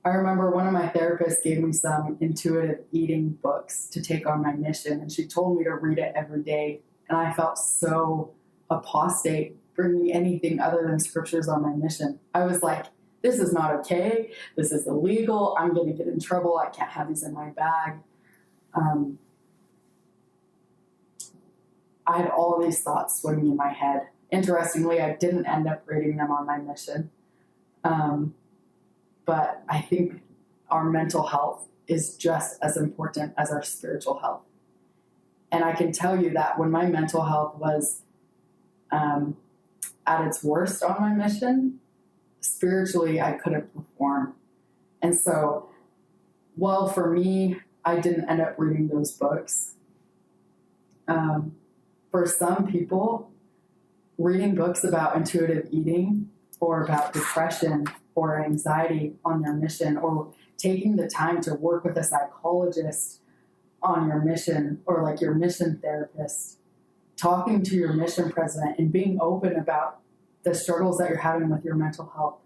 I remember one of my therapists gave me some intuitive eating books to take on my mission, and she told me to read it every day. And I felt so apostate bringing anything other than scriptures on my mission. I was like, this is not okay. This is illegal. I'm going to get in trouble. I can't have these in my bag. I had all these thoughts swimming in my head. Interestingly, I didn't end up reading them on my mission. But I think our mental health is just as important as our spiritual health. And I can tell you that when my mental health was at its worst on my mission, spiritually, I couldn't perform. And so, well, for me, I didn't end up reading those books. For some people, reading books about intuitive eating or about depression or anxiety on their mission, or taking the time to work with a psychologist on your mission, or like your mission therapist, talking to your mission president and being open about the struggles that you're having with your mental health,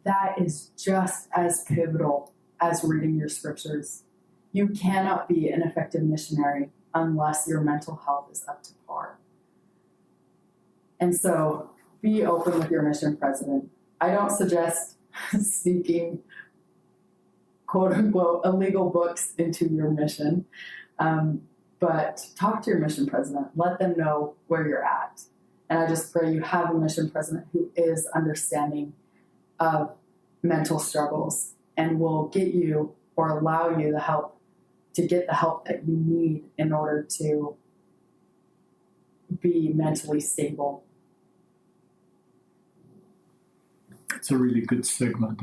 that is just as pivotal as reading your scriptures. You cannot be an effective missionary unless your mental health is up to par. And so be open with your mission president. I don't suggest sneaking quote unquote illegal books into your mission, but talk to your mission president. Let them know where you're at. And I just pray you have a mission president who is understanding of mental struggles and will get you or allow you the help to get the help that you need in order to be mentally stable. It's a really good segment.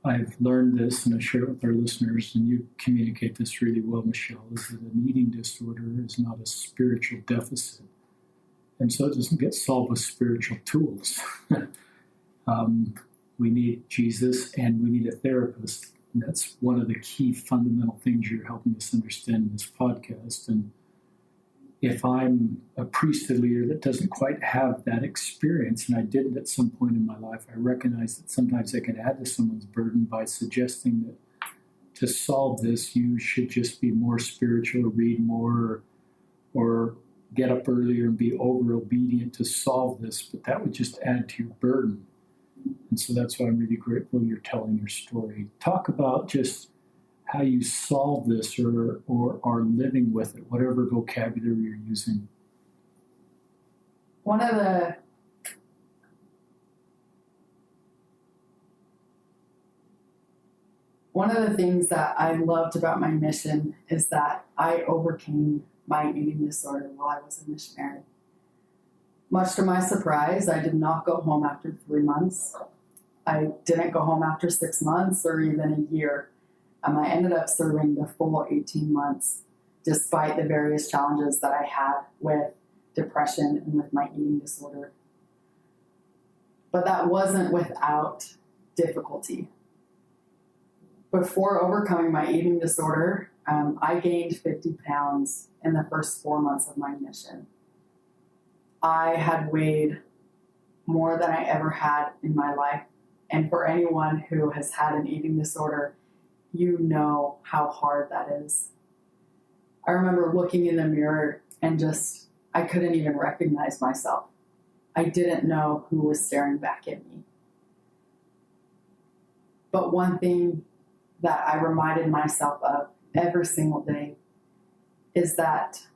I've learned this, and I share it with our listeners, and you communicate this really well, Mishelle, is that an eating disorder is not a spiritual deficit. And so it doesn't get solved with spiritual tools. We need Jesus, and we need a therapist. And that's one of the key fundamental things you're helping us understand in this podcast. And if I'm a priesthood leader that doesn't quite have that experience, and I didn't at some point in my life, I recognize that sometimes I can add to someone's burden by suggesting that to solve this, you should just be more spiritual, or read more, or get up earlier and be over obedient to solve this, but that would just add to your burden. And so that's why I'm really grateful you're telling your story. Talk about just how you solve this or are living with it, whatever vocabulary you're using. One of the things that I loved about my mission is that I overcame my eating disorder while I was a missionary. Much to my surprise, I did not go home after 3 months. I didn't go home after 6 months or even a year. I ended up serving the full 18 months, despite the various challenges that I had with depression and with my eating disorder. But that wasn't without difficulty. Before overcoming my eating disorder, I gained 50 pounds in the first 4 months of my mission. I had weighed more than I ever had in my life. And for anyone who has had an eating disorder, you know how hard that is. I remember looking in the mirror and I couldn't even recognize myself. I didn't know who was staring back at me. But one thing that I reminded myself of every single day is that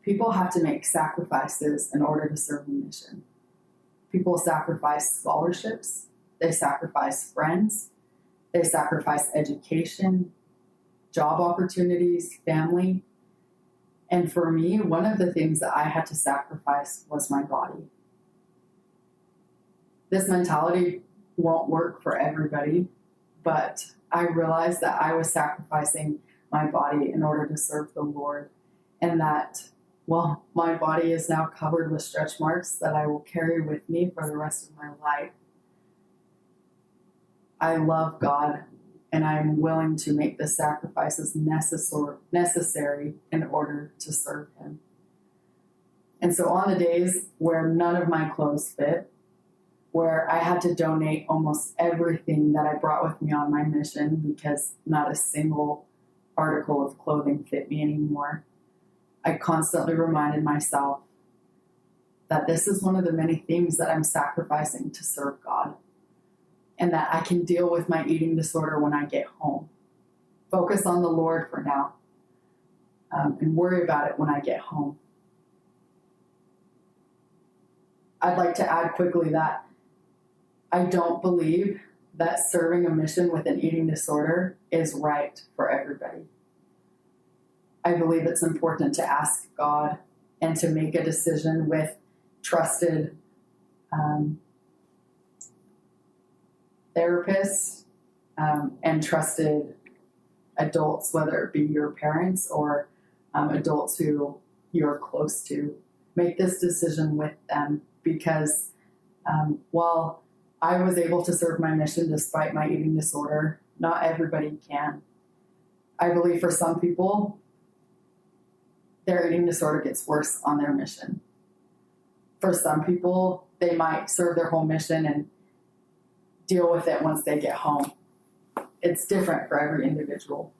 people have to make sacrifices in order to serve the mission. People sacrifice scholarships, they sacrifice friends, they sacrifice education, job opportunities, family. And for me, one of the things that I had to sacrifice was my body. This mentality won't work for everybody, but I realized that I was sacrificing my body in order to serve the Lord, and that, well, my body is now covered with stretch marks that I will carry with me for the rest of my life. I love God, and I'm willing to make the sacrifices necessary in order to serve Him. And so on the days where none of my clothes fit, where I had to donate almost everything that I brought with me on my mission because not a single article of clothing fit me anymore, I constantly reminded myself that this is one of the many things that I'm sacrificing to serve God, and that I can deal with my eating disorder when I get home. Focus on the Lord for now, and worry about it when I get home. I'd like to add quickly that I don't believe that serving a mission with an eating disorder is right for everybody. I believe it's important to ask God and to make a decision with trusted therapists and trusted adults, whether it be your parents or adults who you're close to. Make this decision with them, because while I was able to serve my mission despite my eating disorder, not everybody can. I believe for some people, their eating disorder gets worse on their mission. For some people, they might serve their whole mission and deal with it once they get home. It's different for every individual.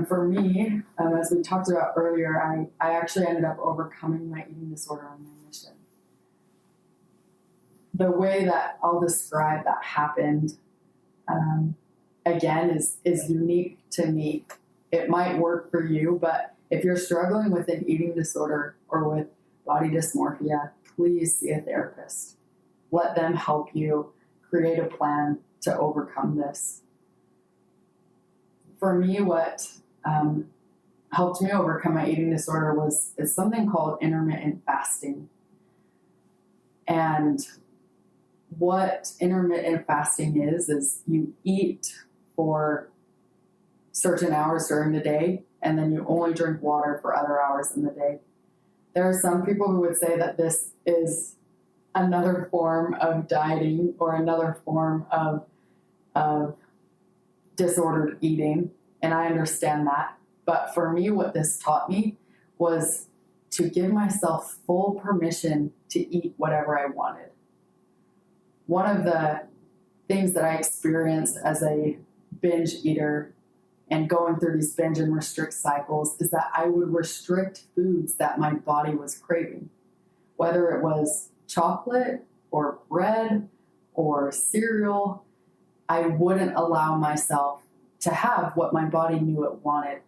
For me, as we talked about earlier, I actually ended up overcoming my eating disorder on my mission. The way that I'll describe that happened, again, is unique to me. It might work for you, but if you're struggling with an eating disorder or with body dysmorphia, please see a therapist. Let them help you create a plan to overcome this. For me, what helped me overcome my eating disorder is something called intermittent fasting. And what intermittent fasting is you eat for certain hours during the day, and then you only drink water for other hours in the day. There are some people who would say that this is another form of dieting or another form of disordered eating, and I understand that. But for me, what this taught me was to give myself full permission to eat whatever I wanted. One of the things that I experienced as a binge eater and going through these binge and restrict cycles is that I would restrict foods that my body was craving, whether it was chocolate or bread or cereal. I wouldn't allow myself to have what my body knew it wanted.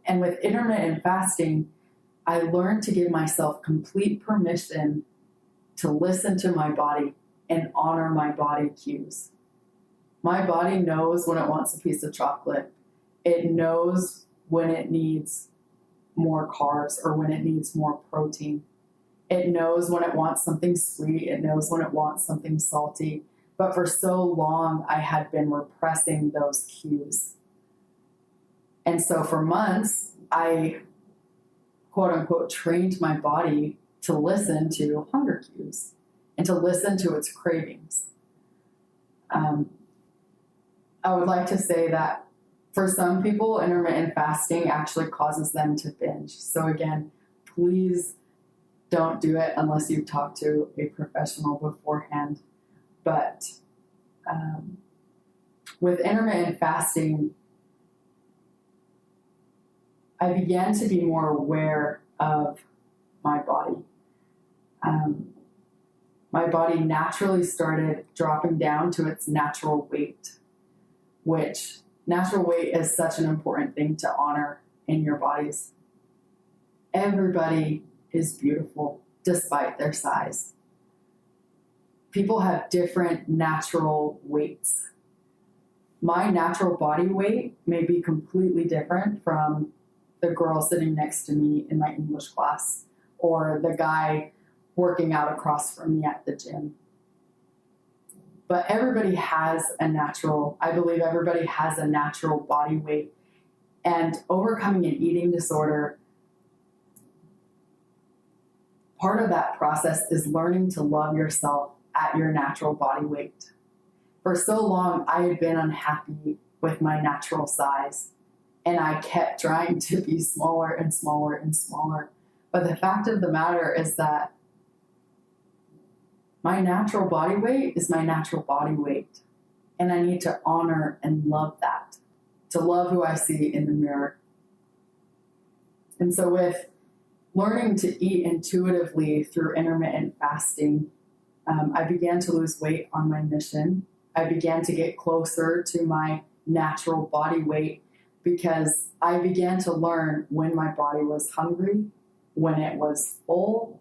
And with intermittent fasting, I learned to give myself complete permission to listen to my body and honor my body cues. My body knows when it wants a piece of chocolate. It knows when it needs more carbs or when it needs more protein. It knows when it wants something sweet. It knows when it wants something salty. But for so long, I had been repressing those cues. And so for months, I, quote unquote, trained my body to listen to hunger cues and to listen to its cravings. I would like to say that for some people, intermittent fasting actually causes them to binge. So again, please don't do it unless you've talked to a professional beforehand. But with intermittent fasting, I began to be more aware of my body. My body naturally started dropping down to its natural weight, which natural weight is such an important thing to honor in your bodies. Everybody is beautiful. despite their size. People have different natural weights. My natural body weight may be completely different from the girl sitting next to me in my English class or the guy working out across from me at the gym. But everybody has I believe everybody has a natural body weight. And overcoming an eating disorder, part of that process is learning to love yourself at your natural body weight. For so long, I had been unhappy with my natural size, and I kept trying to be smaller and smaller and smaller. But the fact of the matter is that my natural body weight is my natural body weight, and I need to honor and love that, to love who I see in the mirror. And so with learning to eat intuitively through intermittent fasting, I began to lose weight on my mission. I began to get closer to my natural body weight because I began to learn when my body was hungry, when it was full,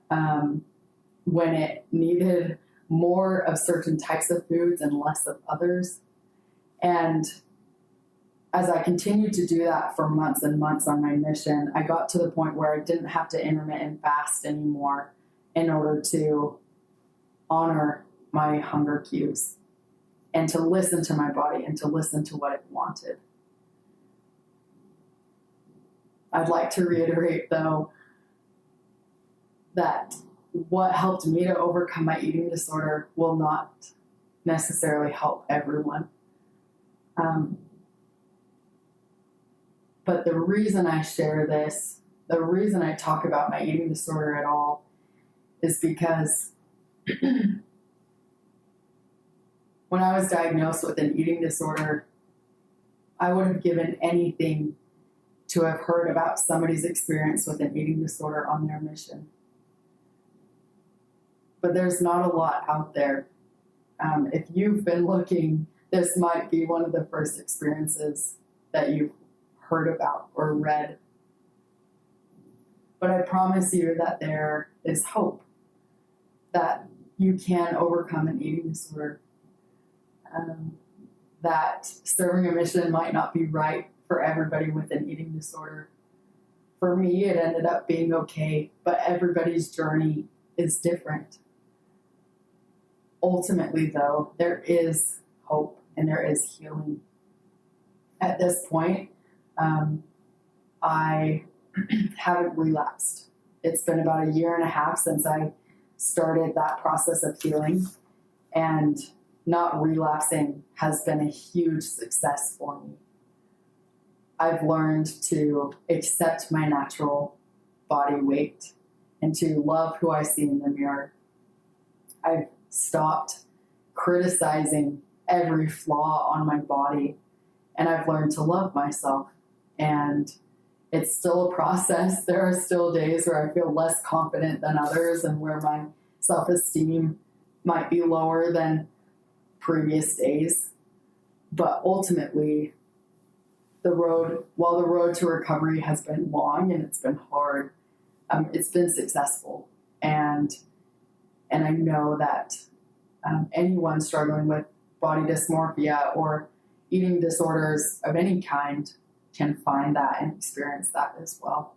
when it needed more of certain types of foods and less of others. And as I continued to do that for months and months on my mission, I got to the point where I didn't have to intermittent fast anymore in order to honor my hunger cues and to listen to my body and to listen to what it wanted. I'd like to reiterate, though, that what helped me to overcome my eating disorder will not necessarily help everyone. But the reason I share this, the reason I talk about my eating disorder at all, is because when I was diagnosed with an eating disorder, I would have given anything to have heard about somebody's experience with an eating disorder on their mission. But there's not a lot out there. If you've been looking, this might be one of the first experiences that you've heard about or read. But I promise you that there is hope, that you can overcome an eating disorder, that serving a mission might not be right for everybody with an eating disorder. For me, it ended up being okay, but everybody's journey is different. Ultimately, though, there is hope and there is healing. At this point, I haven't relapsed. It's been about 1.5 years since I started that process of healing, and not relapsing has been a huge success for me. I've learned to accept my natural body weight and to love who I see in the mirror. I've stopped criticizing every flaw on my body, and I've learned to love myself. And it's still a process. There are still days where I feel less confident than others and where my self-esteem might be lower than previous days. But ultimately, while the road to recovery has been long and it's been hard, it's been successful. And I know that anyone struggling with body dysmorphia or eating disorders of any kind can find that and experience that as well.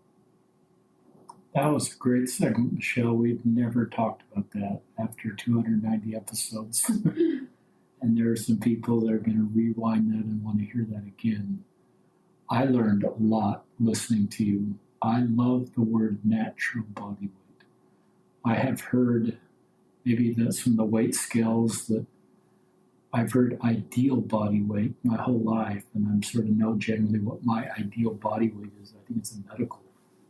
That was a great segment, Michelle. We've never talked about that after 290 episodes. And there are some people that are going to rewind that and want to hear that again. I learned a lot listening to you. I love the word natural body weight. I have heard, maybe that's from the weight scales, that I've heard ideal body weight my whole life, and I'm sort of know generally what my ideal body weight is. I think it's a medical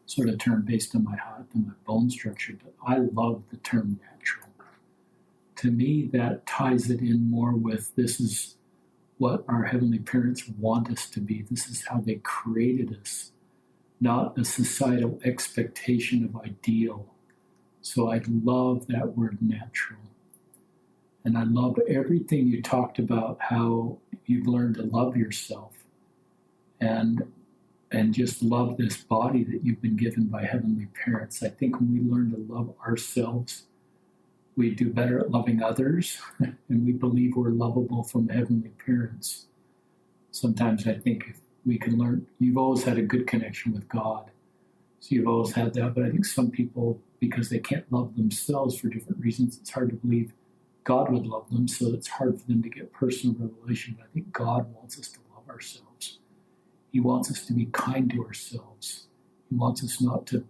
sort of term based on my height and my bone structure, but I love the term natural. To me, that ties it in more with this is what our heavenly parents want us to be. This is how they created us, not a societal expectation of ideal. So I love that word natural. And I love everything you talked about, how you've learned to love yourself. And and just love this body that you've been given by heavenly parents. I think when we learn to love ourselves, we do better at loving others, and we believe we're lovable from heavenly parents. Sometimes I think if we can learn, you've always had a good connection with God, so you've always had that, but I think some people, because they can't love themselves for different reasons, it's hard to believe God would love them, so it's hard for them to get personal revelation. But I think God wants us to love ourselves. He wants us to be kind to ourselves. He wants us not to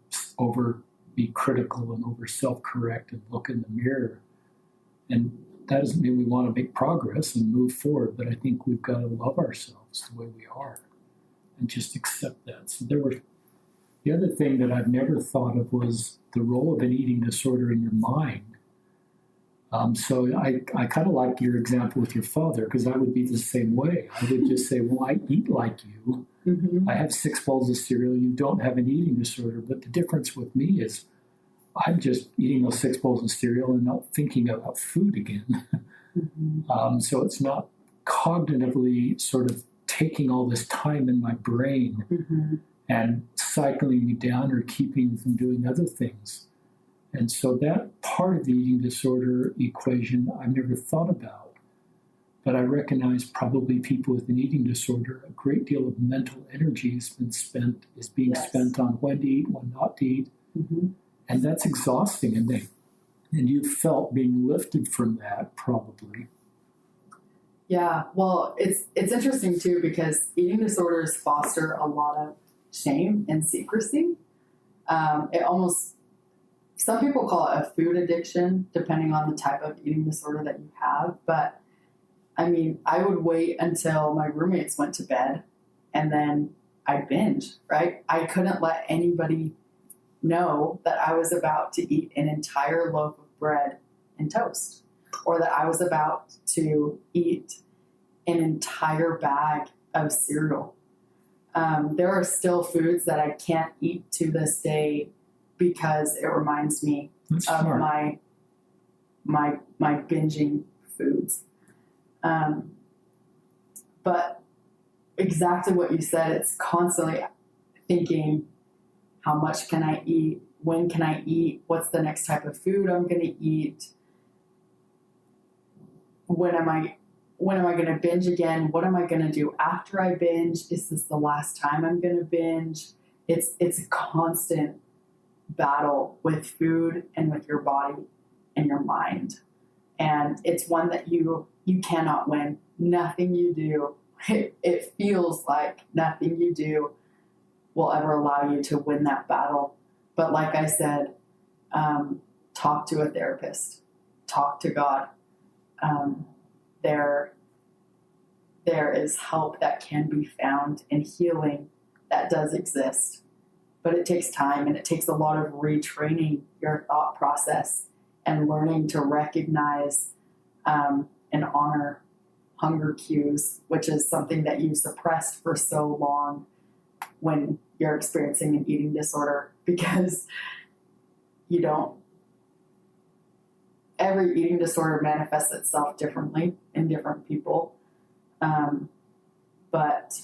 be critical and over self-correct and look in the mirror. And that doesn't mean we want to make progress and move forward, but I think we've got to love ourselves the way we are and just accept that. So the other thing that I've never thought of was the role of an eating disorder in your mind. So I kind of like your example with your father, because I would be the same way. I would just say, well, I eat like you. Mm-hmm. I have 6 bowls of cereal. You don't have an eating disorder. But the difference with me is I'm just eating those 6 bowls of cereal and not thinking about food again. Mm-hmm. So it's not cognitively sort of taking all this time in my brain mm-hmm. and cycling me down or keeping me from doing other things. And so that part of the eating disorder equation I've never thought about. But I recognize probably people with an eating disorder, a great deal of mental energy is being yes. spent on when to eat, when not to eat. Mm-hmm. And that's exhausting. And you felt being lifted from that probably. Yeah, well, it's interesting too, because eating disorders foster a lot of shame and secrecy. Some people call it a food addiction, depending on the type of eating disorder that you have. But I mean, I would wait until my roommates went to bed and then I'd binge, right? I couldn't let anybody know that I was about to eat an entire loaf of bread and toast, or that I was about to eat an entire bag of cereal. There are still foods that I can't eat to this day because it reminds me That's of smart. my binging foods. But exactly what you said, it's constantly thinking, how much can I eat? When can I eat? What's the next type of food I'm going to eat? When am I going to binge again? What am I going to do after I binge? Is this the last time I'm going to binge? It's a constant battle with food and with your body and your mind. And it's one that you cannot win. Nothing you do, it feels like nothing you do will ever allow you to win that battle. But like I said, talk to a therapist, talk to God. There is help that can be found, and healing that does exist. But it takes time, and it takes a lot of retraining your thought process and learning to recognize and honor hunger cues, which is something that you suppressed for so long when you're experiencing an eating disorder, because every eating disorder manifests itself differently in different people. But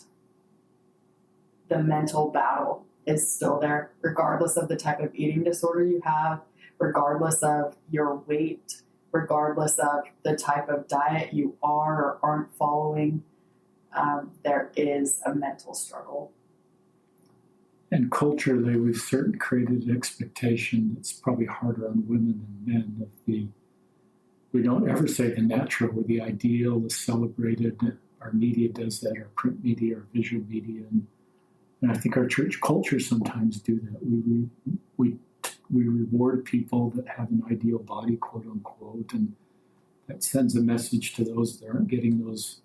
the mental battle is still there, regardless of the type of eating disorder you have, regardless of your weight, regardless of the type of diet you are or aren't following. There is a mental struggle. And culturally, we've certainly created an expectation that's probably harder on women than men. We don't ever say the natural or the ideal, the celebrated. Our media does that, our print media, our visual media. And I think our church culture sometimes do that. We reward people that have an ideal body, quote unquote, and that sends a message to those that aren't getting those.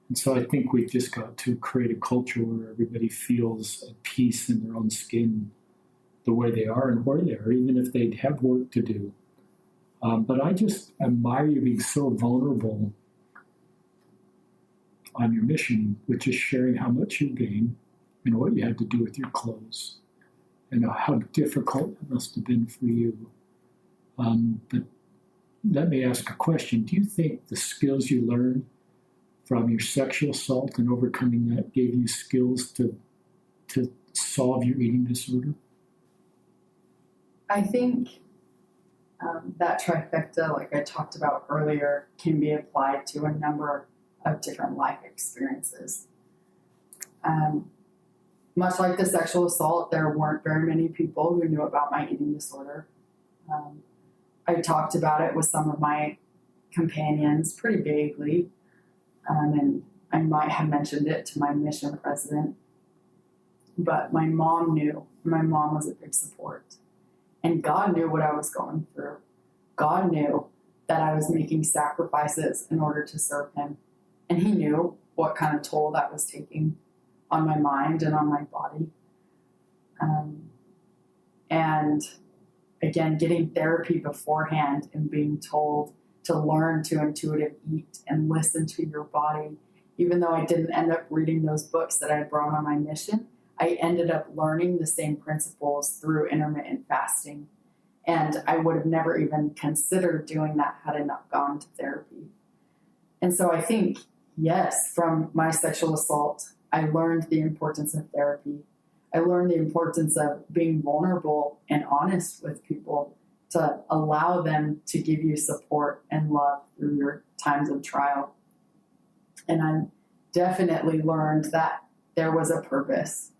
And so I think we've just got to create a culture where everybody feels at peace in their own skin, the way they are and where they are, even if they have work to do. But I just admire you being so vulnerable on your mission, which is sharing how much you gain and what you had to do with your clothes and how difficult it must have been for you. But let me ask a question. Do you think the skills you learned from your sexual assault and overcoming that gave you skills to to solve your eating disorder? I think that trifecta, like I talked about earlier, can be applied to a number of different life experiences. Much like the sexual assault, there weren't very many people who knew about my eating disorder. I talked about it with some of my companions pretty vaguely, and I might have mentioned it to my mission president, but my mom knew. My mom was a big support. And God knew what I was going through. God knew that I was making sacrifices in order to serve him. And he knew what kind of toll that was taking on my mind and on my body. And again, getting therapy beforehand and being told to learn to intuitive eat and listen to your body. Even though I didn't end up reading those books that I brought on my mission, I ended up learning the same principles through intermittent fasting. And I would have never even considered doing that had I not gone to therapy. And so I think, yes, from my sexual assault, I learned the importance of therapy. I learned the importance of being vulnerable and honest with people to allow them to give you support and love through your times of trial. And I definitely learned that there was a purpose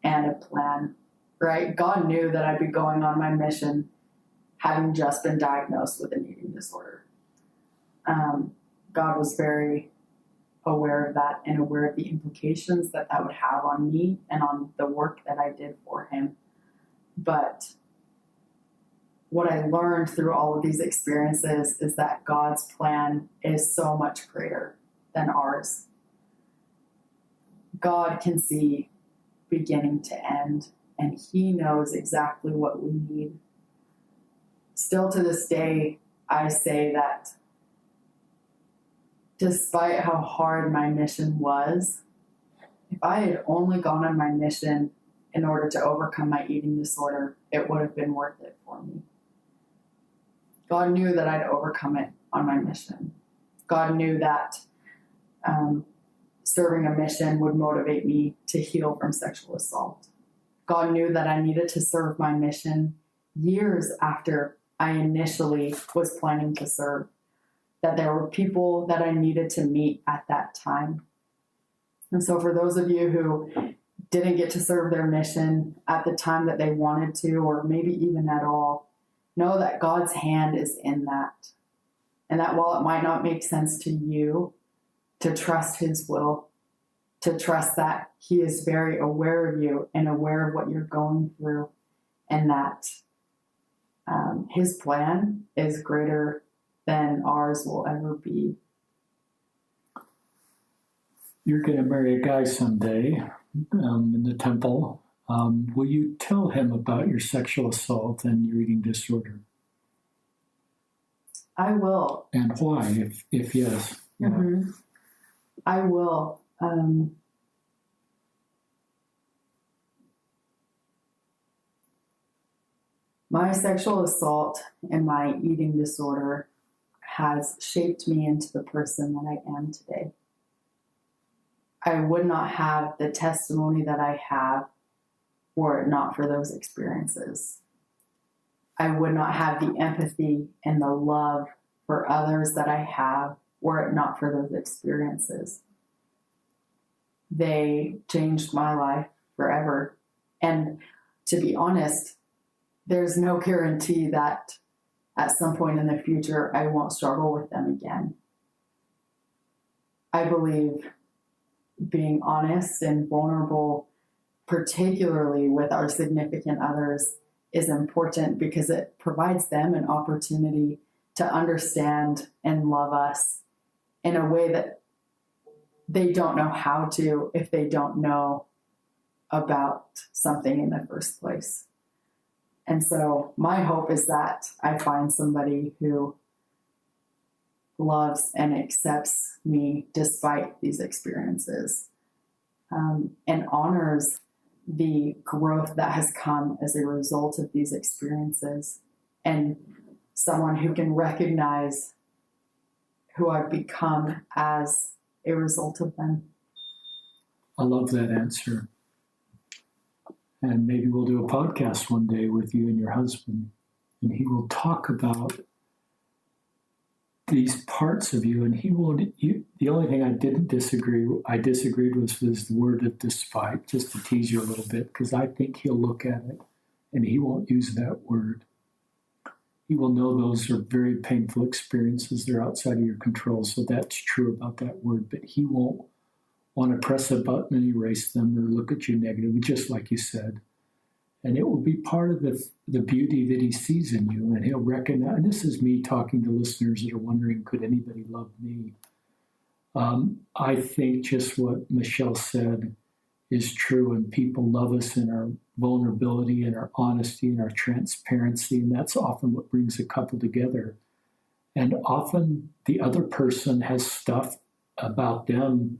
and a plan, right? God knew that I'd be going on my mission having just been diagnosed with an eating disorder. God was very aware of that and aware of the implications that that would have on me and on the work that I did for him. But what I learned through all of these experiences is that God's plan is so much greater than ours. God can see beginning to end, and he knows exactly what we need. Still to this day, I say that despite how hard my mission was, if I had only gone on my mission in order to overcome my eating disorder, it would have been worth it for me. God knew that I'd overcome it on my mission. God knew that serving a mission would motivate me to heal from sexual assault. God knew that I needed to serve my mission years after I initially was planning to serve, that there were people that I needed to meet at that time. And so for those of you who didn't get to serve their mission at the time that they wanted to, or maybe even at all, know that God's hand is in that. And that while it might not make sense to you, to trust his will, to trust that he is very aware of you and aware of what you're going through, and that his plan is greater than ours will ever be. You're going to marry a guy someday in the temple. Will you tell him about your sexual assault and your eating disorder? I will. And why, if yes? Yeah. Mm-hmm. I will. My sexual assault and my eating disorder has shaped me into the person that I am today. I would not have the testimony that I have were it not for those experiences. I would not have the empathy and the love for others that I have were it not for those experiences. They changed my life forever. And to be honest, there's no guarantee that at some point in the future I won't struggle with them again. I believe being honest and vulnerable, particularly with our significant others, is important because it provides them an opportunity to understand and love us in a way that they don't know how to if they don't know about something in the first place. And so my hope is that I find somebody who loves and accepts me despite these experiences, and honors the growth that has come as a result of these experiences, and someone who can recognize who I've become as a result of them. I love that answer. And maybe we'll do a podcast one day with you and your husband, and he will talk about these parts of you. And the only thing I disagreed with was the word of despite, just to tease you a little bit, because I think he'll look at it and he won't use that word. He will know those are very painful experiences. They're outside of your control. So that's true about that word, but he won't want to press a button and erase them or look at you negatively, just like you said. And it will be part of the beauty that he sees in you. And he'll recognize, and this is me talking to listeners that are wondering, could anybody love me? I think just what Mishelle said is true, and people love us in our vulnerability and our honesty and our transparency. And that's often what brings a couple together. And often the other person has stuff about them.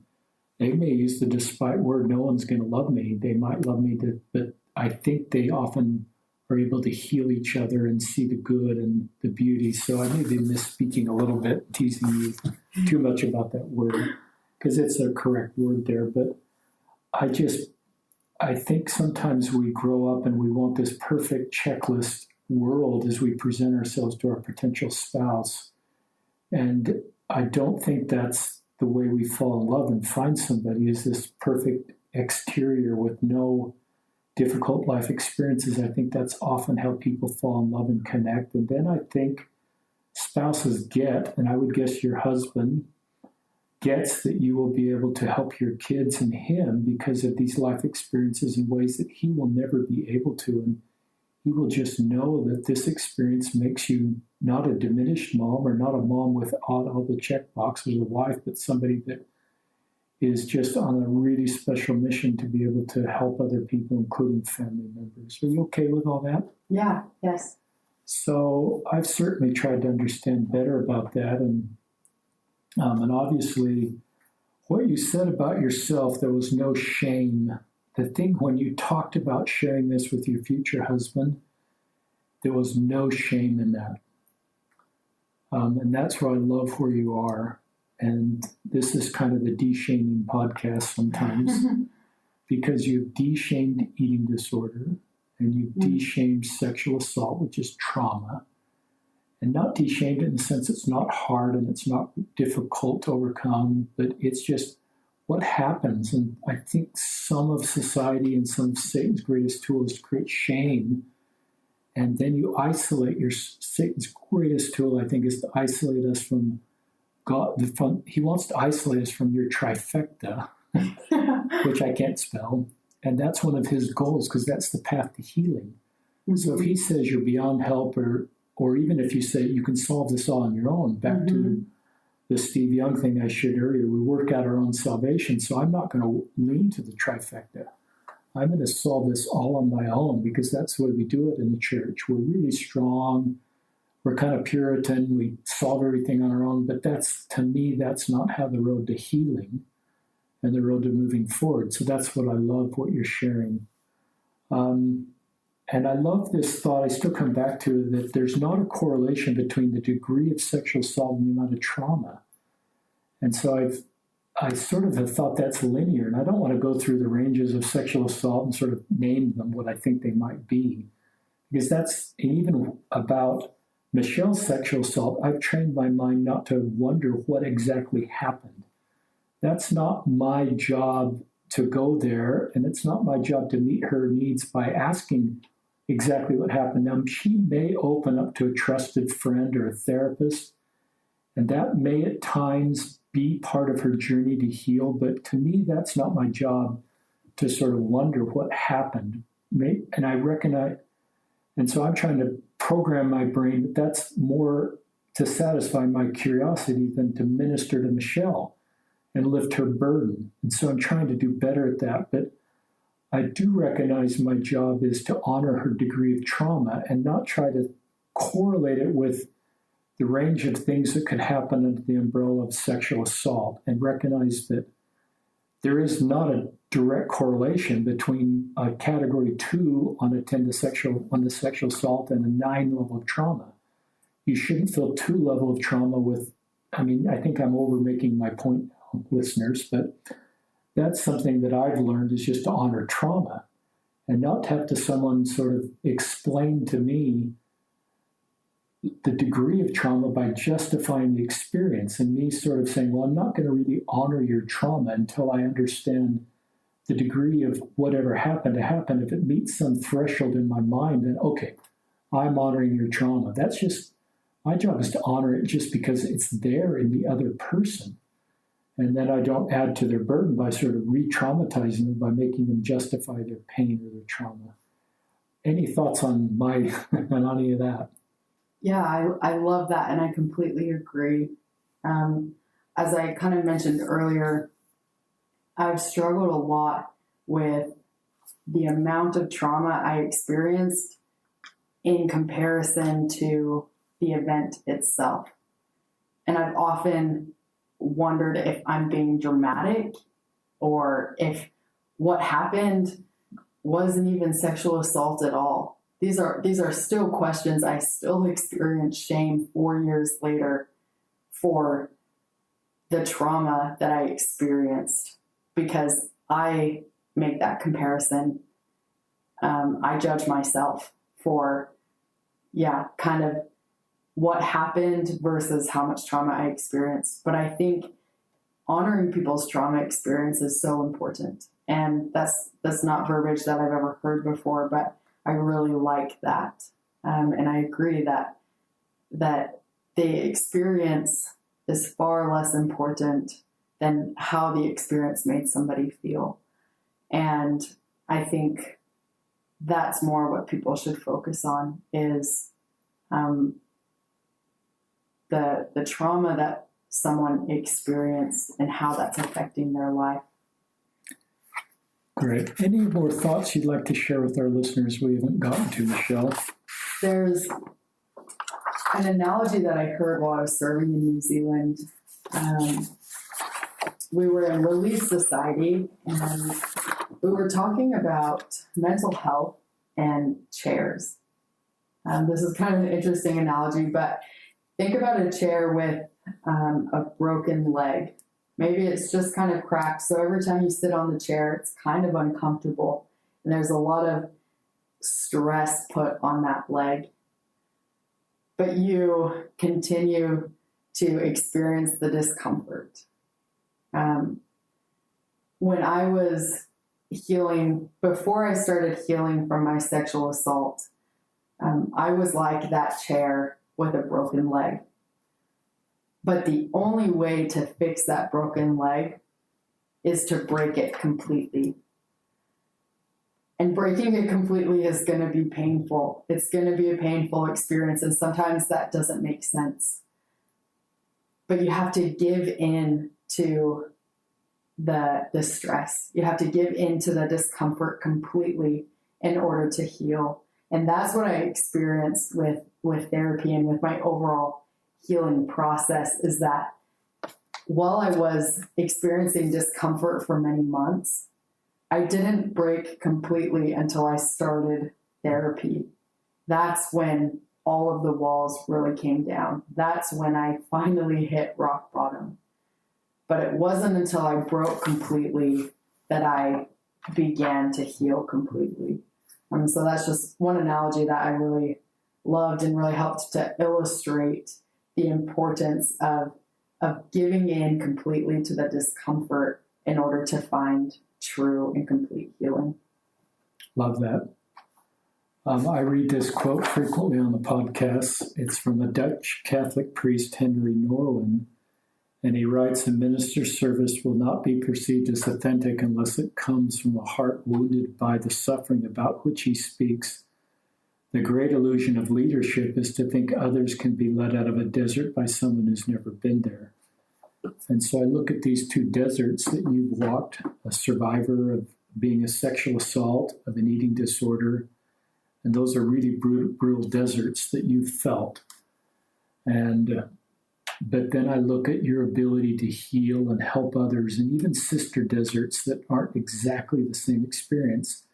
They may use the despite word, no one's going to love me. They might love me, but I think they often are able to heal each other and see the good and the beauty. So I may be misspeaking a little bit, teasing you too much about that word, because it's a correct word there. But I think sometimes we grow up and we want this perfect checklist world as we present ourselves to our potential spouse. And I don't think that's the way we fall in love and find somebody, is this perfect exterior with no difficult life experiences. I think that's often how people fall in love and connect. And then I think spouses get, and I would guess your husband gets, that you will be able to help your kids and him because of these life experiences in ways that he will never be able to. And he will just know that this experience makes you not a diminished mom, or not a mom with all the check boxes, a wife, but somebody that is just on a really special mission to be able to help other people, including family members. Are you okay with all that? Yeah, yes. So I've certainly tried to understand better about that. And obviously, what you said about yourself, there was no shame. The thing, when you talked about sharing this with your future husband, there was no shame in that. And that's where I love where you are. And this is kind of the de-shaming podcast sometimes, because you've de-shamed eating disorder, and you've de-shamed sexual assault, which is trauma. And not de-shamed in the sense it's not hard and it's not difficult to overcome, but it's just what happens. And I think some of society and some of Satan's greatest tool is to create shame. And then you isolate Satan's greatest tool, I think, is to isolate us from God. He wants to isolate us from your trifecta, which I can't spell. And that's one of his goals, because that's the path to healing. Mm-hmm. So if he says you're beyond help, or even if you say you can solve this all on your own, back to the Steve Young thing I shared earlier, we work out our own salvation. So I'm not going to lean to the trifecta. I'm going to solve this all on my own, because that's the way we do it in the church. We're really strong. We're kind of Puritan. We solve everything on our own. But to me, that's not how the road to healing and the road to moving forward. So that's what I love, what you're sharing. And I love this thought, I still come back to, that there's not a correlation between the degree of sexual assault and the amount of trauma. And so I sort of have thought that's linear, and I don't want to go through the ranges of sexual assault and sort of name them what I think they might be, because that's, even about Michelle's sexual assault, I've trained my mind not to wonder what exactly happened. That's not my job to go there, and it's not my job to meet her needs by asking exactly what happened. Now, she may open up to a trusted friend or a therapist, and that may at times be part of her journey to heal, but to me, that's not my job to sort of wonder what happened. And I recognize, and so I'm trying to program my brain that that's more to satisfy my curiosity than to minister to Mishelle and lift her burden. And so I'm trying to do better at that. But I do recognize my job is to honor her degree of trauma and not try to correlate it with the range of things that could happen under the umbrella of sexual assault, and recognize that there is not a direct correlation between a category 2 on the sexual assault and a 9 level of trauma. You shouldn't feel 2 level of trauma with, I think I'm over making my point now, listeners, but that's something that I've learned, is just to honor trauma. and not have to someone sort of explain to me the degree of trauma by justifying the experience, and me sort of saying, well, I'm not going to really honor your trauma until I understand the degree of whatever happened to happen. If it meets some threshold in my mind, then okay, I'm honoring your trauma. That's just, my job is to honor it just because it's there in the other person. And then I don't add to their burden by sort of re-traumatizing them by making them justify their pain or their trauma. Any thoughts on on any of that? Yeah, I love that, and I completely agree. As I kind of mentioned earlier, I've struggled a lot with the amount of trauma I experienced in comparison to the event itself. And I've often wondered if I'm being dramatic or if what happened wasn't even sexual assault at all. These are still questions. I still experience shame 4 years later for the trauma that I experienced because I make that comparison. I judge myself for, kind of what happened versus how much trauma I experienced. But I think honoring people's trauma experience is so important. And that's not verbiage that I've ever heard before, but I really like that. And I agree that the experience is far less important than how the experience made somebody feel. And I think that's more what people should focus on is the trauma that someone experienced and how that's affecting their life. Great. Any more thoughts you'd like to share with our listeners we haven't gotten to, Mishelle? There's an analogy that I heard while I was serving in New Zealand. We were in Relief Society, and we were talking about mental health and chairs. This is kind of an interesting analogy, but think about a chair with a broken leg. Maybe it's just kind of cracked, so every time you sit on the chair, it's kind of uncomfortable, and there's a lot of stress put on that leg. But you continue to experience the discomfort. When I was healing, before I started healing from my sexual assault, I was like that chair with a broken leg. But the only way to fix that broken leg is to break it completely. And breaking it completely is going to be painful. It's going to be a painful experience, and sometimes that doesn't make sense. But you have to give in to the stress. You have to give in to the discomfort completely in order to heal. And that's what I experienced with therapy and with my overall healing process, is that while I was experiencing discomfort for many months, I didn't break completely until I started therapy. That's when all of the walls really came down. That's when I finally hit rock bottom. But it wasn't until I broke completely that I began to heal completely. So that's just one analogy that I really loved and really helped to illustrate the importance of giving in completely to the discomfort in order to find true and complete healing. Love that. I read this quote frequently on the podcast. It's from the Dutch Catholic priest Henry Norwin, and he writes, "A minister's service will not be perceived as authentic unless it comes from a heart wounded by the suffering about which he speaks. The great illusion of leadership is to think others can be led out of a desert by someone who's never been there." And so I look at these two deserts that you've walked, a survivor of being a sexual assault, of an eating disorder, and those are really brutal deserts that you've felt. And but then I look at your ability to heal and help others, and even sister deserts that aren't exactly the same experience,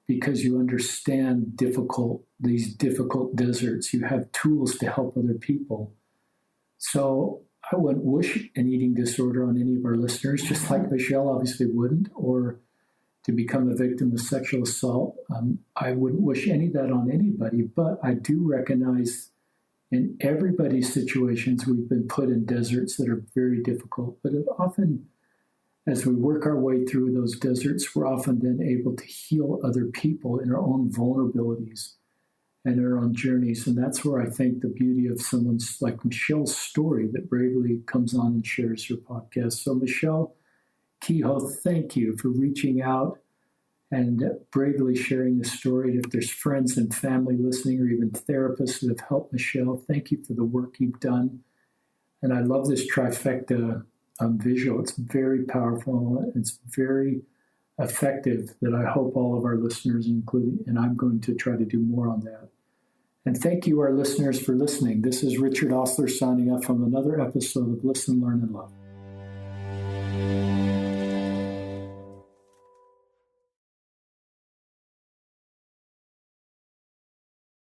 because you understand these difficult deserts. You have tools to help other people. So I wouldn't wish an eating disorder on any of our listeners, just like Mishelle obviously wouldn't, or to become a victim of sexual assault. I wouldn't wish any of that on anybody, but I do recognize in everybody's situations we've been put in deserts that are very difficult. But it often, as we work our way through those deserts, we're often then able to heal other people in our own vulnerabilities and our own journeys. And that's where I think the beauty of someone's like Michelle's story that bravely comes on and shares her podcast. So Mishelle Kehoe, thank you for reaching out and bravely sharing the story. And if there's friends and family listening or even therapists that have helped Mishelle, thank you for the work you've done. And I love this trifecta visual. It's very powerful. It's very effective that I hope all of our listeners, including, and I'm going to try to do more on that. And thank you, our listeners, for listening. This is Richard Osler signing off from another episode of Listen, Learn, and Love.